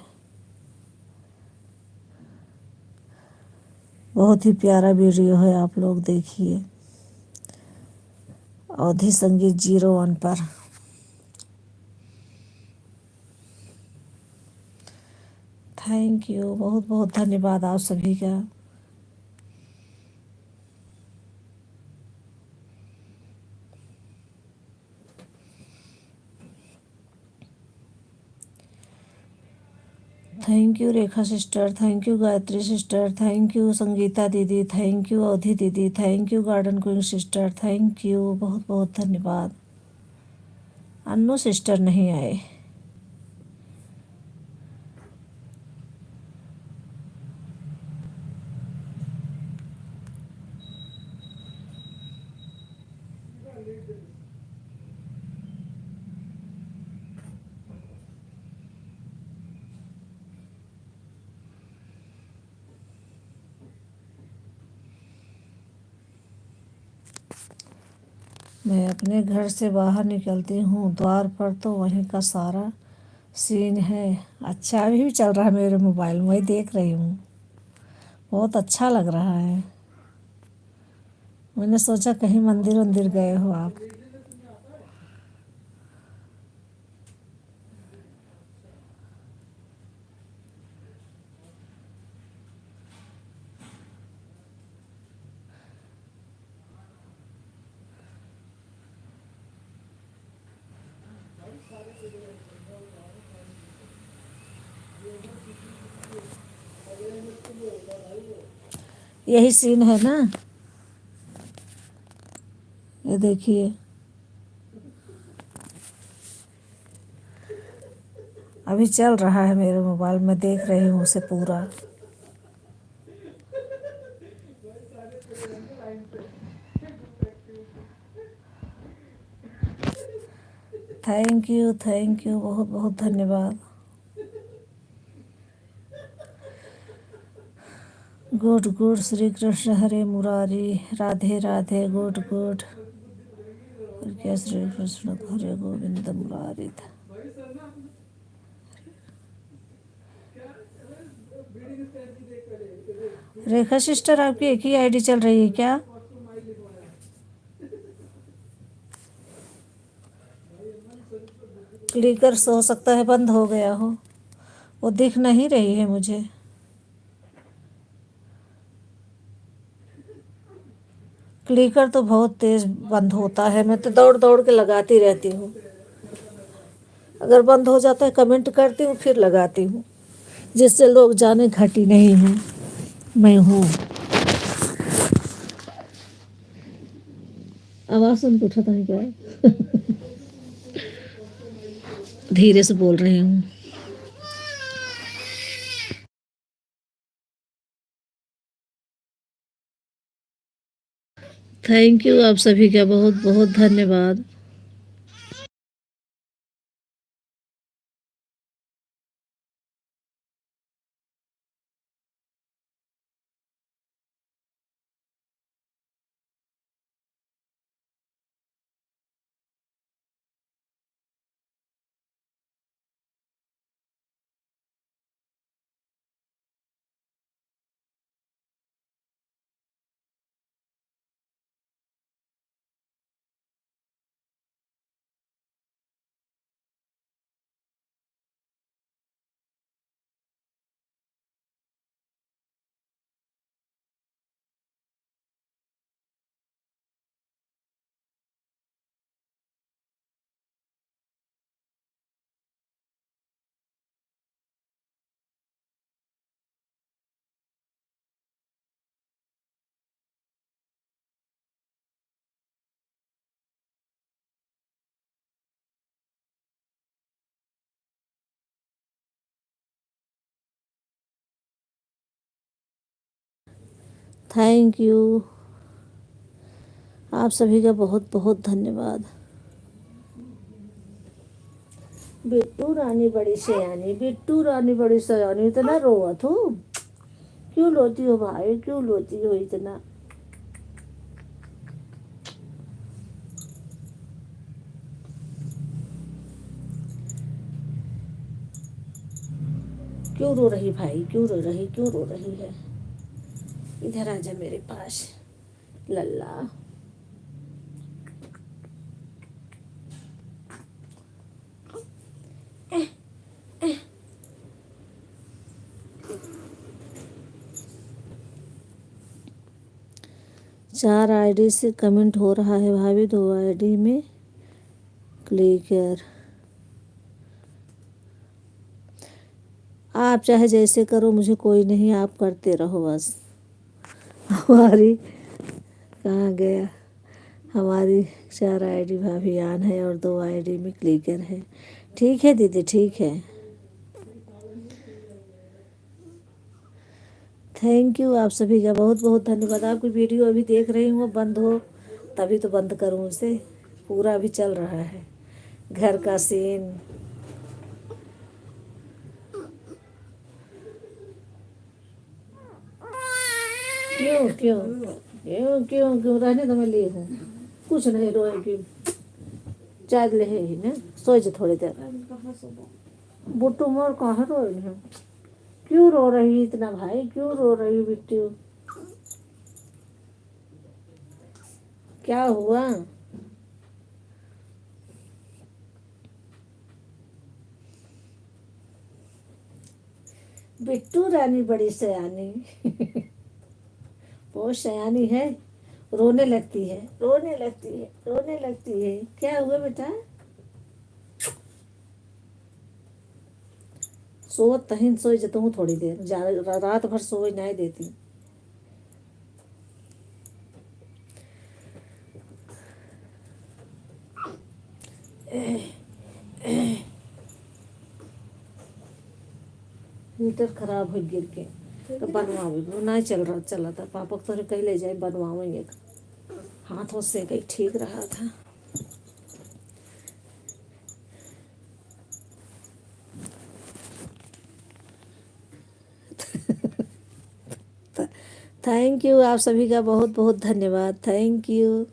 बहुत ही प्यारा वीडियो है, आप लोग देखिए। अवधि संगीत 01 पर। थैंक यू, बहुत बहुत धन्यवाद आप सभी का। Thank you Rekha sister, thank you Gayatri sister, thank you Sangeeta दीदी, थैंक यू अवधि दीदी, thank you garden queen sister, thank you, बहुत बहुत धन्यवाद। अन्नू सिस्टर नहीं आए। मैं अपने घर से बाहर निकलती हूँ, द्वार पर तो वहीं का सारा सीन है। अच्छा, अभी भी चल रहा है मेरे मोबाइल में, वही देख रही हूँ। बहुत अच्छा लग रहा है। मैंने सोचा कहीं मंदिर वंदिर गए हो आप। यही सीन है ना, ये देखिए। अभी चल रहा है मेरे मोबाइल में, देख रही हूँ उसे पूरा। थैंक यू, बहुत बहुत धन्यवाद। गुड गुड, श्री कृष्ण हरे मुरारी, राधे राधे, गुड गुड। क्या श्री कृष्ण हरे गोविंद मुरारी था। रेखा सिस्टर, आपकी एक ही आईडी चल रही है क्या? क्लिकर हो सकता है बंद हो गया हो, वो दिख नहीं रही है मुझे। क्लिकर तो बहुत तेज बंद होता है, मैं तो दौड़ दौड़ के लगाती रहती हूँ। अगर बंद हो जाता है कमेंट करती हूँ, फिर लगाती हूँ, जिससे लोग जाने घटी नहीं हूँ मैं हूँ। आवाज़ सुन के उठाता है क्या? धीरे से बोल रही हूँ। थैंक यू, आप सभी का बहुत बहुत धन्यवाद। Thank you. आप सभी का बहुत बहुत धन्यवाद। बिट्टू रानी बड़ी सयानी, बिट्टू रानी बड़ी सयानी, इतना रोवत हो क्यों रोती हो भाई, क्यों रोती हो इतना? क्यों रो रही भाई, क्यों रो रही, क्यों रो रही है? इधर आ जा मेरे पास लल्ला। चार आईडी से कमेंट हो रहा है भाभी, 2 आईडी में क्लिकर। आप चाहे जैसे करो, मुझे कोई नहीं, आप करते रहो बस। हमारी कहाँ गया? हमारी 4 आईडी भाभी आन है और 2 आईडी में क्लिकर है। ठीक है दीदी, ठीक है। थैंक यू आप सभी का बहुत बहुत धन्यवाद। आपकी वीडियो अभी देख रही हूँ, बंद हो तभी तो बंद करूँ उसे, पूरा अभी चल रहा है घर का सीन। क्यों क्यों क्यों क्यों क्यों? रहने तो मैं ली हूँ, कुछ नहीं रोएगी। चाय ले ही ना, सो जा थोड़ी देर। बुट्टू मोर कहाँ रो रही है? क्यों रो रही इतना भाई, क्यों रो रही बिट्टू? क्या हुआ? बिट्टू रानी बड़ी सयानी बहुत सयानी है। रोने लगती है, रोने लगती है, रोने लगती है। क्या हुआ बेटा? सो तहिन सोई जता हूँ थोड़ी देर, रात भर सोई नहीं देती। हीटर खराब हो गिर के तो बनवावे नहीं चला था। पापा तो कहीं ले जाए बनवावेंगे। हाथों से कहीं ठीक रहा था। थैंक यू आप सभी का बहुत बहुत धन्यवाद। थैंक यू,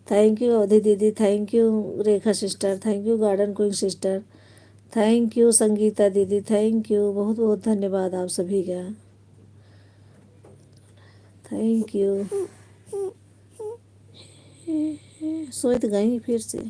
थैंक यू अवधि दीदी, thank you Rekha sister, thank you garden queen sister, thank you Sangeeta दीदी, थैंक यू बहुत बहुत धन्यवाद आप सभी का। Thank you. सोच गई फिर से।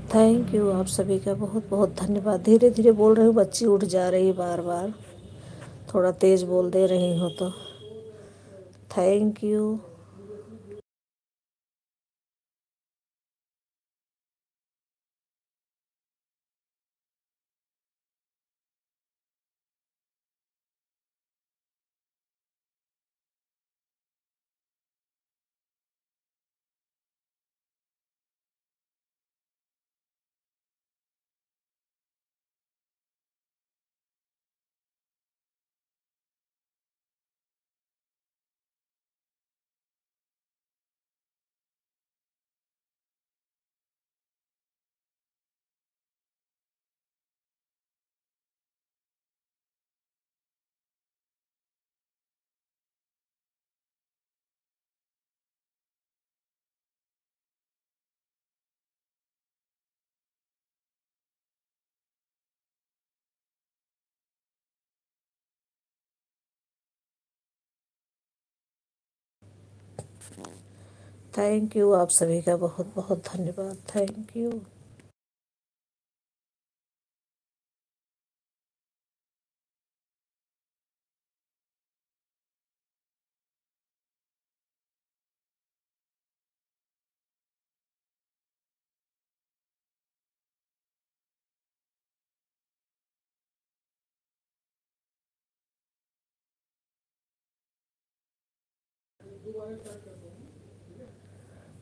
थैंक यू आप सभी का बहुत बहुत धन्यवाद। धीरे धीरे बोल रही हूँ, बच्ची उठ जा रही है बार बार, थोड़ा तेज बोल दे रही हो तो थैंक यू। थैंक यू आप सभी का बहुत बहुत धन्यवाद। Thank you.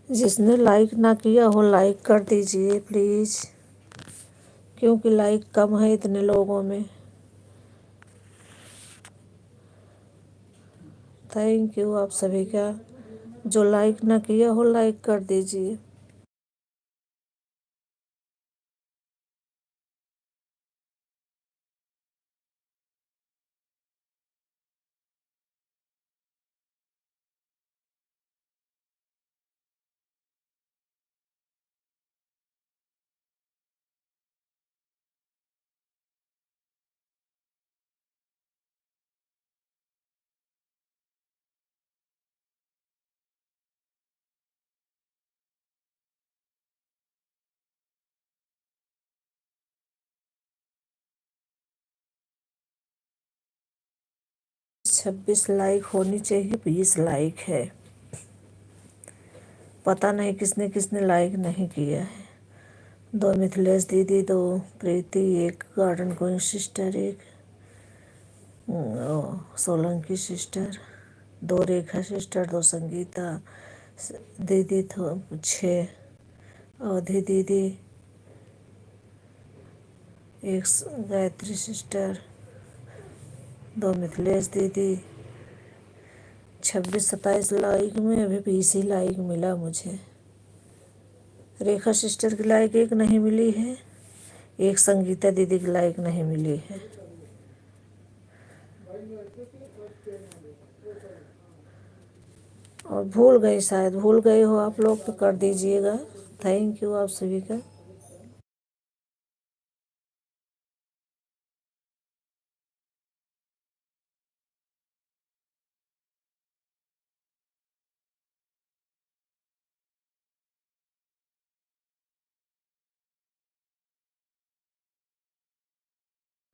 जिसने लाइक ना किया हो लाइक कर दीजिए प्लीज़, क्योंकि लाइक कम है इतने लोगों में। थैंक यू आप सभी का। जो लाइक ना किया हो लाइक कर दीजिए। छब्बीस लाइक होनी चाहिए, 20 लाइक है। पता नहीं किसने किसने लाइक नहीं किया है। 2 मिथिलेश दीदी, 2 प्रीति, 1 garden queen sister, 1 Solanki sister, 2 रेखा सिस्टर, 2 संगीता दीदी, 6 अवधि दीदी, 1 गायत्री सिस्टर, 2 मिथिलेश दीदी। 26-27 लाइक में अभी 20 ही लाइक मिला मुझे। रेखा सिस्टर की लाइक 1 नहीं मिली है, 1 संगीता दीदी की लाइक नहीं मिली है। और भूल गई, शायद भूल गए हो आप लोग तो कर दीजिएगा। थैंक यू आप सभी का।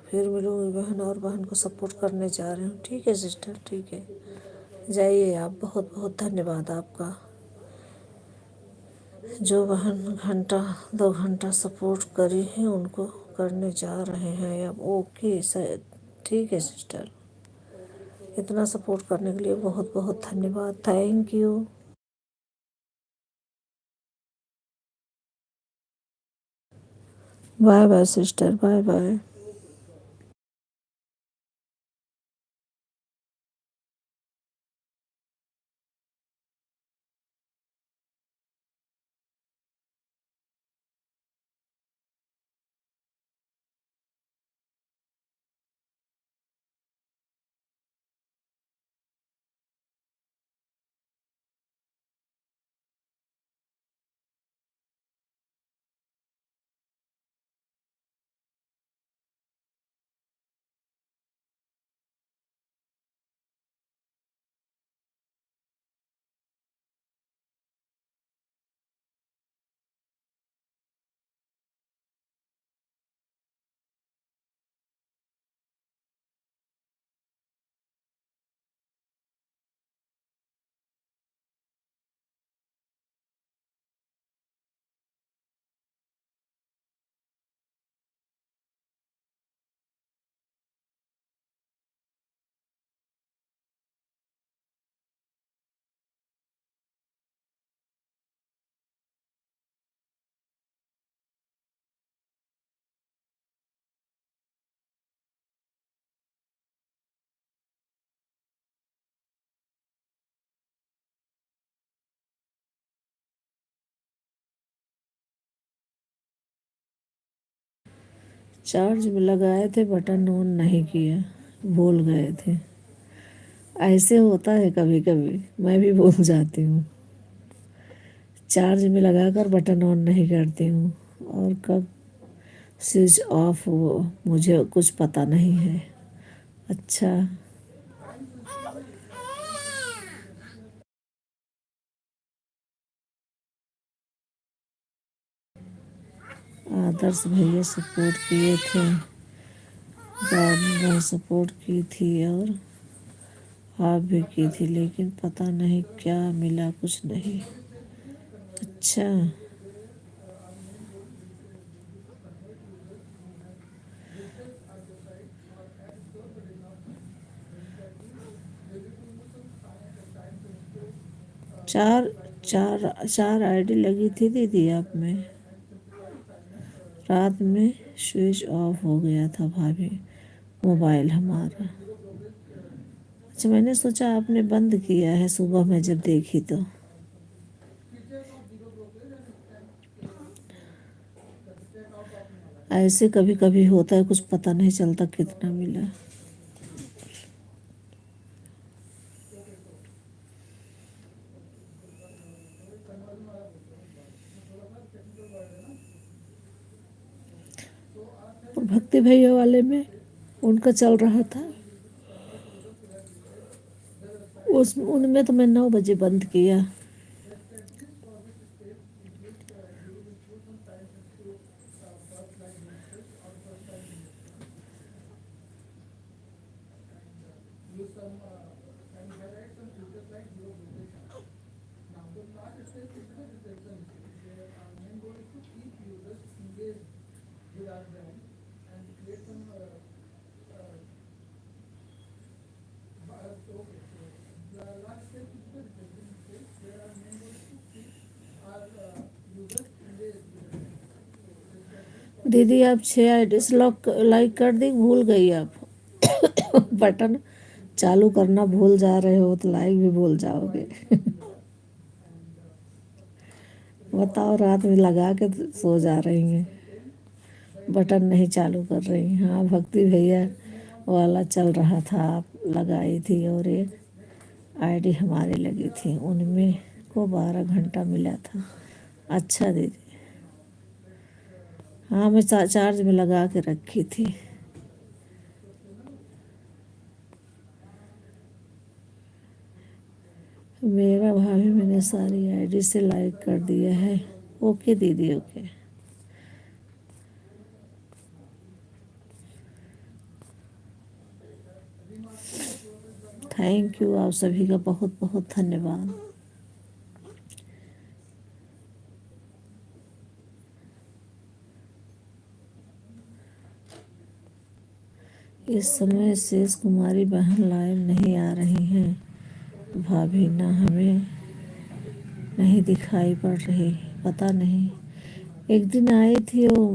फिर मिलूंगी बहन, और बहन को सपोर्ट करने जा रही हूँ। ठीक है सिस्टर, ठीक है, जाइए आप। बहुत बहुत धन्यवाद आपका। जो बहन 1-2 घंटा सपोर्ट करी है उनको करने जा रहे हैं अब। ओके सर, ठीक है सिस्टर, इतना सपोर्ट करने के लिए बहुत बहुत धन्यवाद। Thank you. Bye bye sister, bye bye. Charge में लगाए थे, बटन ऑन नहीं किया, भूल गए थे। ऐसे होता है कभी कभी, मैं भी भूल जाती हूँ। चार्ज में लगाकर बटन ऑन नहीं करती हूँ, और कब स्विच ऑफ हो मुझे कुछ पता नहीं है। अच्छा, आदर्श भैया सपोर्ट किए थे, गार्डन सपोर्ट की थी, और आप भी की थी, लेकिन पता नहीं क्या मिला, कुछ नहीं। अच्छा, चार चार चार आईडी लगी थी दीदी आप में। रात में स्विच ऑफ हो गया था भाभी मोबाइल हमारा। अच्छा, मैंने सोचा आपने बंद किया है, सुबह मैं जब देखी तो। ऐसे कभी कभी होता है, कुछ पता नहीं चलता कितना मिला। और भक्ति भैया वाले में उनका चल रहा था, उस उनमें तो मैं 9 बजे बंद किया। दीदी आप 6 आईडी लॉक लाइक कर दी, भूल गई आप। बटन चालू करना भूल जा रहे हो तो लाइक भी भूल जाओगे। बताओ, रात में लगा के सो जा रही हैं, बटन नहीं चालू कर रही। हाँ, भक्ति भैया वाला चल रहा था, आप लगाई थी, और एक आईडी हमारी लगी थी, उनमें को 12 घंटा मिला था। अच्छा दीदी, हाँ मैं चार्ज में लगा के रखी थी। मेरा भाभी मैंने सारी आईडी से लाइक कर दिया है। ओके दीदी, ओके। थैंक यू, आप सभी का बहुत बहुत धन्यवाद। इस समय शेष कुमारी बहन लाइव नहीं आ रही हैं भाभी, ना हमें नहीं दिखाई पड़ रही, पता नहीं। एक दिन आई थी, वो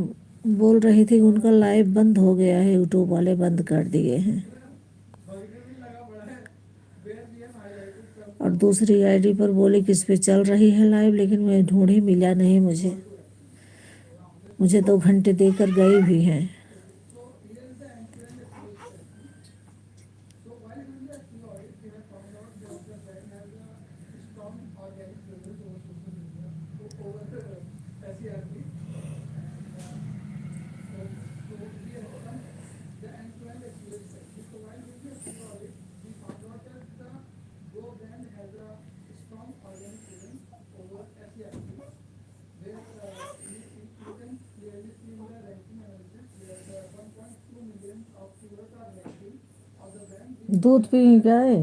बोल रही थी कि उनका लाइव बंद हो गया है, यूट्यूब वाले बंद कर दिए हैं। और दूसरी आईडी पर बोली कि इस पे चल रही है लाइव, लेकिन मैं ढूंढी, मिला नहीं मुझे। मुझे 2 घंटे देकर गई भी हैं। दूध पी गए,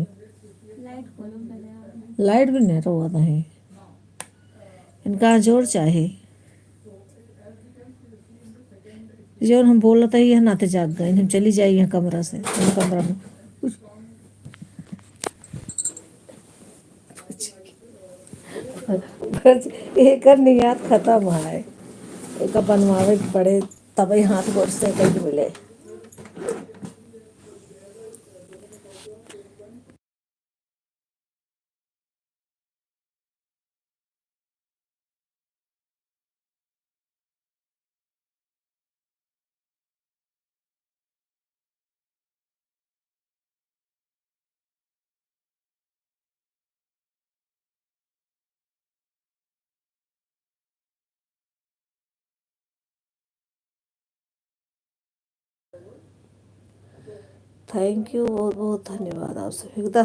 लाइट भी नहीं रोआ नहीं, इनका जोर चाहे जो हम बोलते ही नाते जाग गए, हम चली जाए यहाँ कमरा से, हम कमरा में एक नियात खत्म है, एक बनवावे के पड़े, तब हाथ गोड़ से कहीं मिले। थैंक यू, बहुत बहुत धन्यवाद आप सभी का।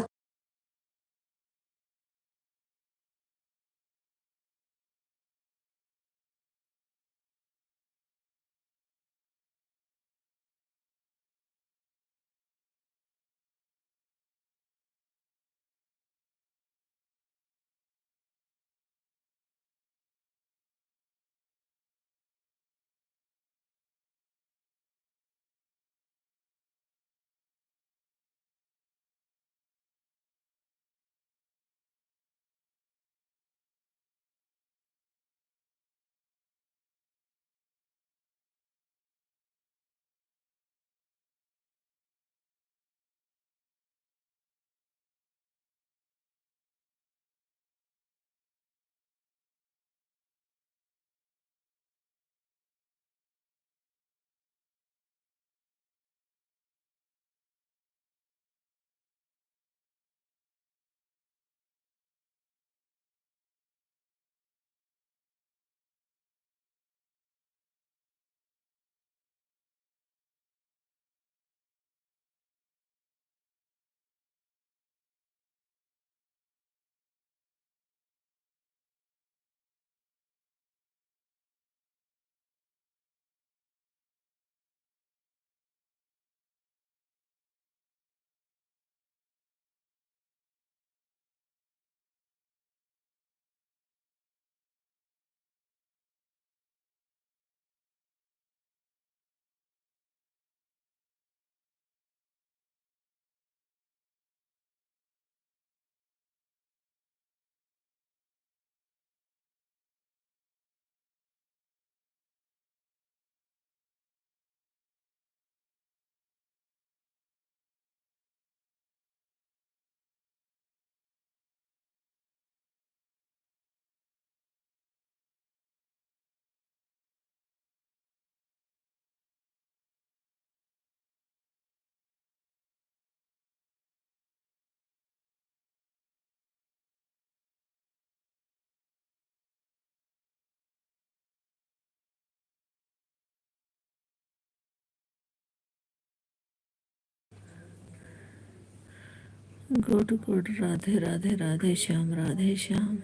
Good good, Radhe Radhe, Radhe Shyam, Radhe Shyam.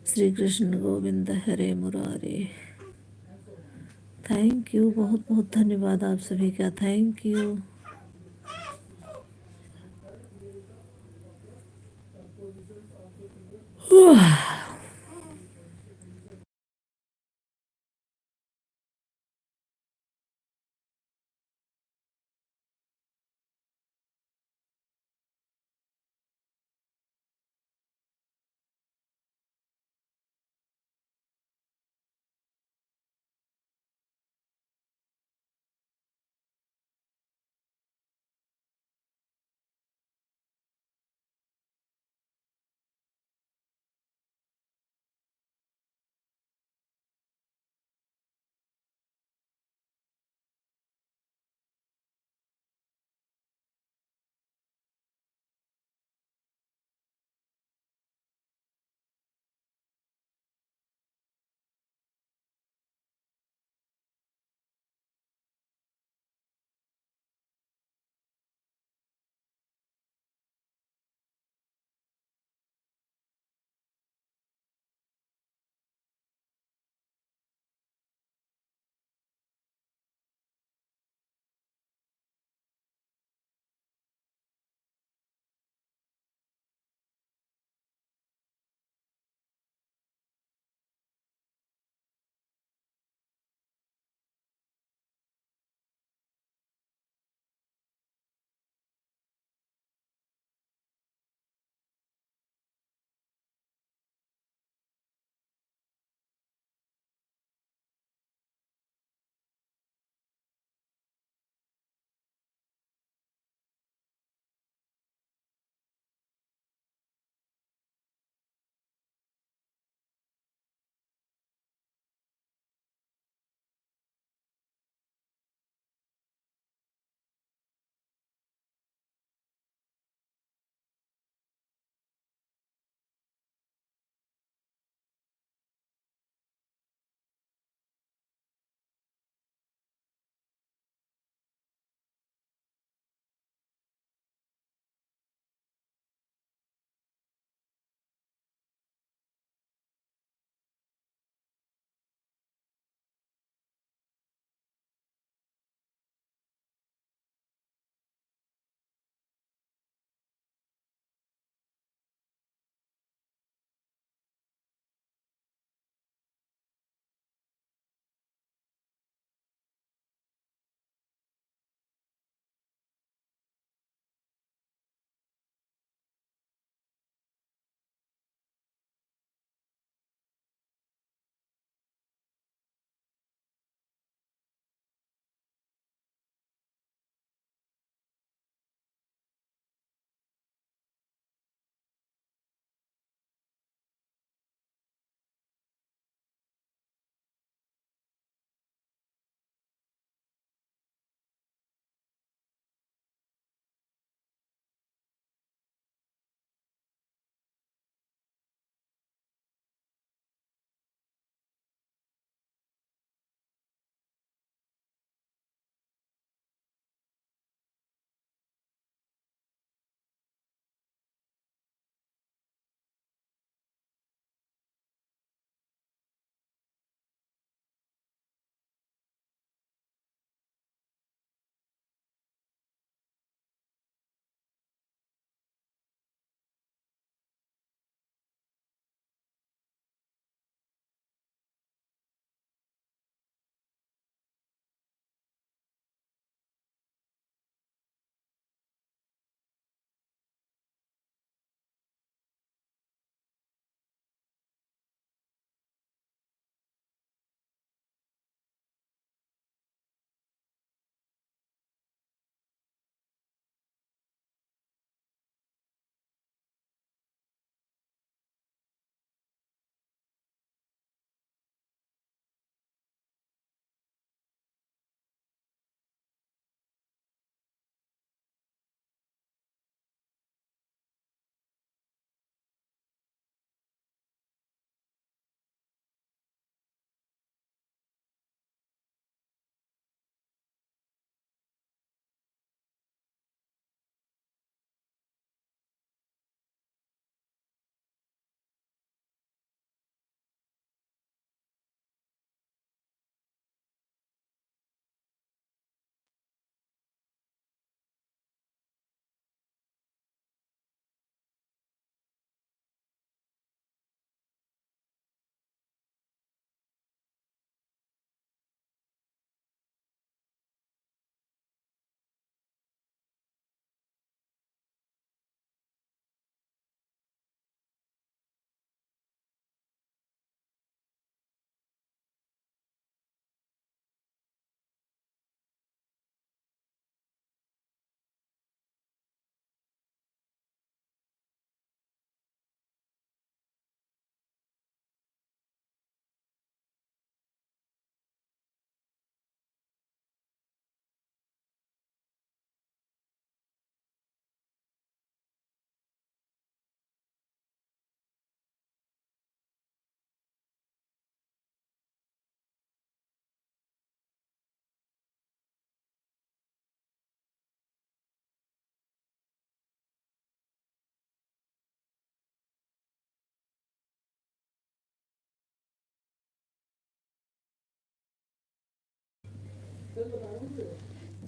श्री कृष्ण गोविंद हरे मुरारे। थैंक यू, बहुत बहुत धन्यवाद आप सभी का, थैंक यू।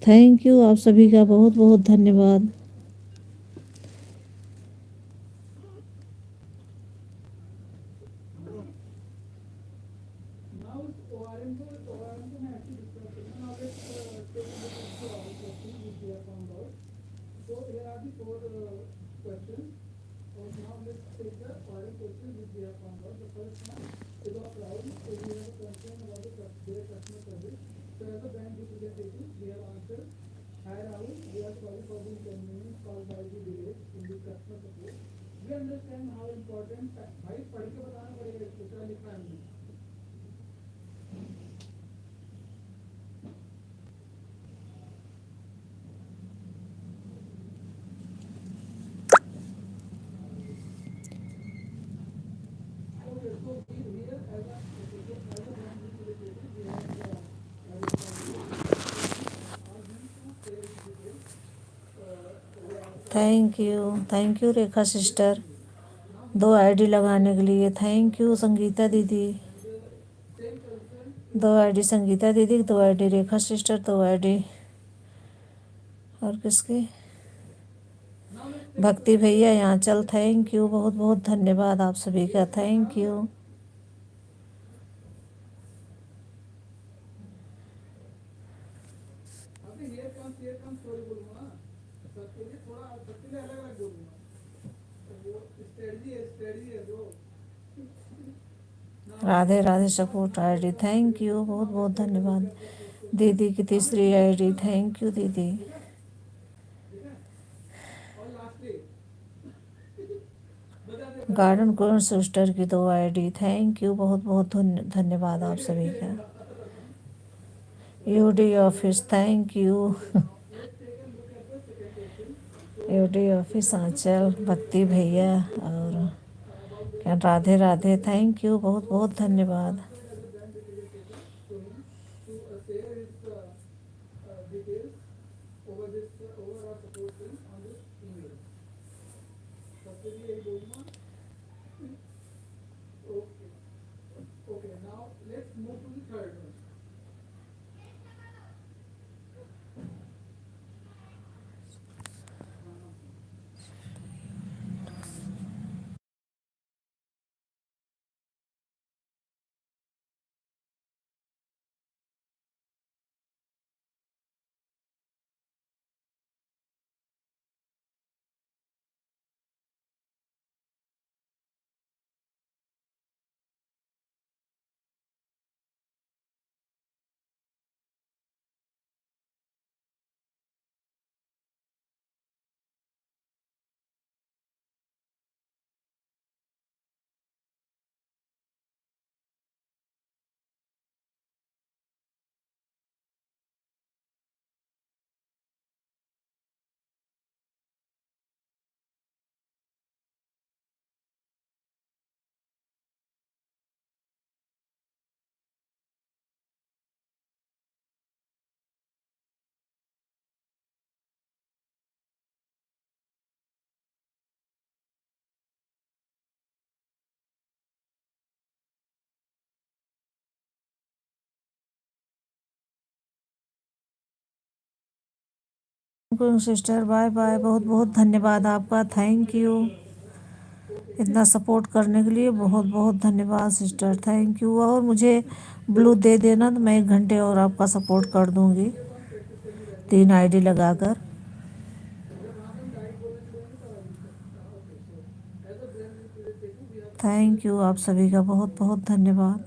थैंक यू, आप सभी का बहुत बहुत धन्यवाद। Thank you Rekha sister, 2 ID लगाने के लिए। थैंक यू संगीता दीदी, 2 आईडी संगीता दीदी, 2 आईडी रेखा सिस्टर, 2 आईडी और किसकी, भक्ति भैया, यहाँ चल। थैंक यू, बहुत बहुत धन्यवाद आप सभी का। Thank you. Radhe Radhe support ID, thank you, बहुत बहुत धन्यवाद। दीदी की तीसरी आईडी, थैंक यू दीदी। गार्डन क्वीन सिस्टर की 2 आईडी, थैंक यू, बहुत बहुत धन्यवाद आप सभी का। UD office, thank you. UD office Anchal, Bhakti भैया और क्या, राधे राधे, थैंक यू, बहुत बहुत धन्यवाद। सिस्टर बाय बाय, बहुत बहुत धन्यवाद आपका। थैंक यू, इतना सपोर्ट करने के लिए बहुत बहुत धन्यवाद सिस्टर, थैंक यू। और मुझे ब्लू दे देना तो मैं 1 घंटे और आपका सपोर्ट कर दूंगी, 3 आईडी लगाकर। थैंक यू, आप सभी का बहुत बहुत धन्यवाद।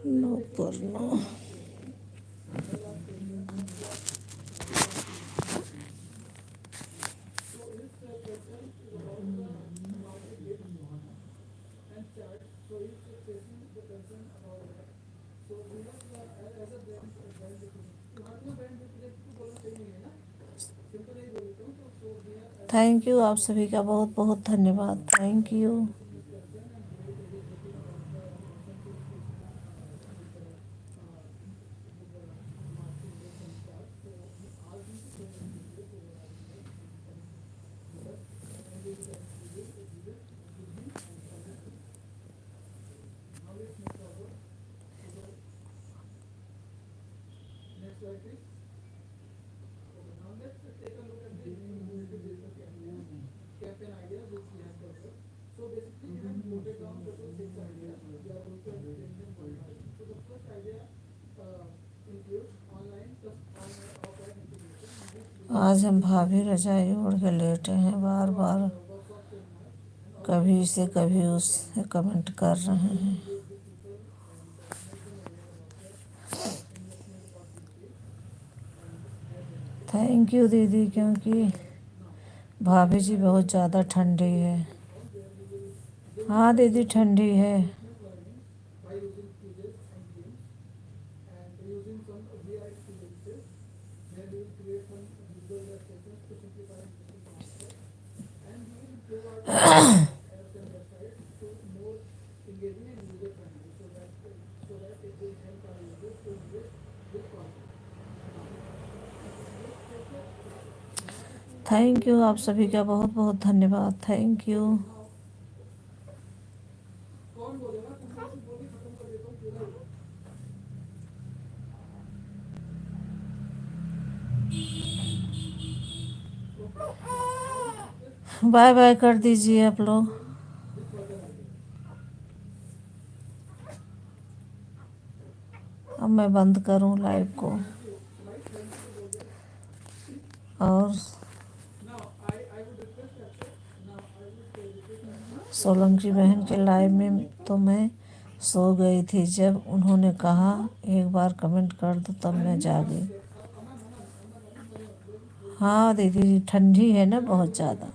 नो करना। थैंक यू, आप सभी का बहुत बहुत धन्यवाद। Thank you. आज हम भाभी रजाई ओढ़ के लेटे हैं, बार बार कभी इसे कभी उससे कमेंट कर रहे हैं। थैंक यू दीदी, क्योंकि भाभी जी बहुत ज़्यादा ठंडी है। हाँ दीदी, ठंडी है। थैंक यू, आप सभी का बहुत बहुत धन्यवाद। Thank you. बाय बाय कर दीजिए आप लोग। अब मैं बंद करूं लाइव को। और सोलंकी बहन के लाइव में तो मैं सो गई थी। जब उन्होंने कहा एक बार कमेंट कर दो, तब मैं जागी। हाँ दीदी, ठंडी है ना बहुत ज़्यादा।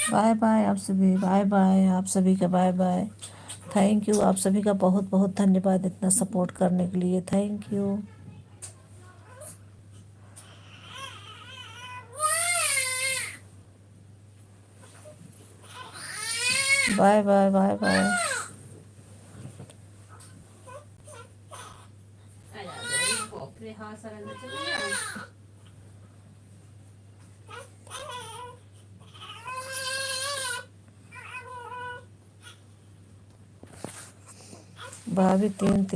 बाय बाय आप सभी, बाय बाय आप सभी का, बाय बाय। थैंक यू, आप सभी का बहुत बहुत धन्यवाद इतना सपोर्ट करने के लिए। Thank you. Bye bye bye bye. भाभी 30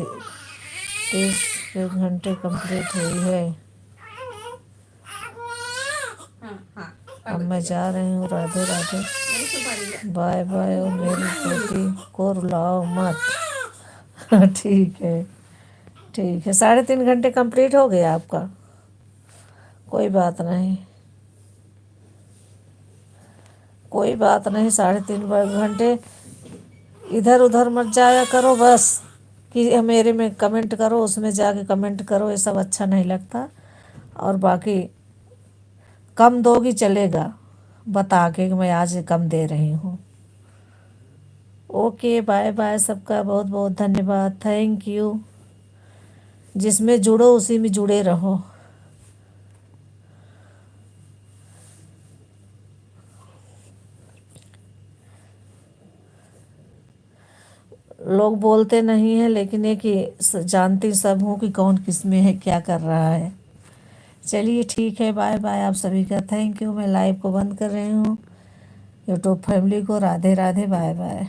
घंटे कंप्लीट हुई है। अब मैं जा रही हूँ। Radhe Radhe, bye bye. और मेरी बेटी को रुलाओ मत। ठीक है, ठीक है। 3.5 घंटे कंप्लीट हो गया आपका। कोई बात नहीं, कोई बात नहीं। 3.5 घंटे इधर उधर मत जाया करो बस, कि मेरे में कमेंट करो, उसमें जाके कमेंट करो, ये सब अच्छा नहीं लगता। और बाकी कम दोगी चलेगा, बता के कि मैं आज कम दे रही हूँ। Okay, bye bye. सबका बहुत बहुत धन्यवाद। Thank you. जिसमें जुड़ो उसी में जुड़े रहो। लोग बोलते नहीं हैं, लेकिन ये कि जानती सब हूँ कि कौन किस में है, क्या कर रहा है। चलिए ठीक है, बाय बाय आप सभी का। Thank you. मैं लाइव को बंद कर रही हूँ। यूट्यूब फैमिली को राधे राधे, बाय बाय।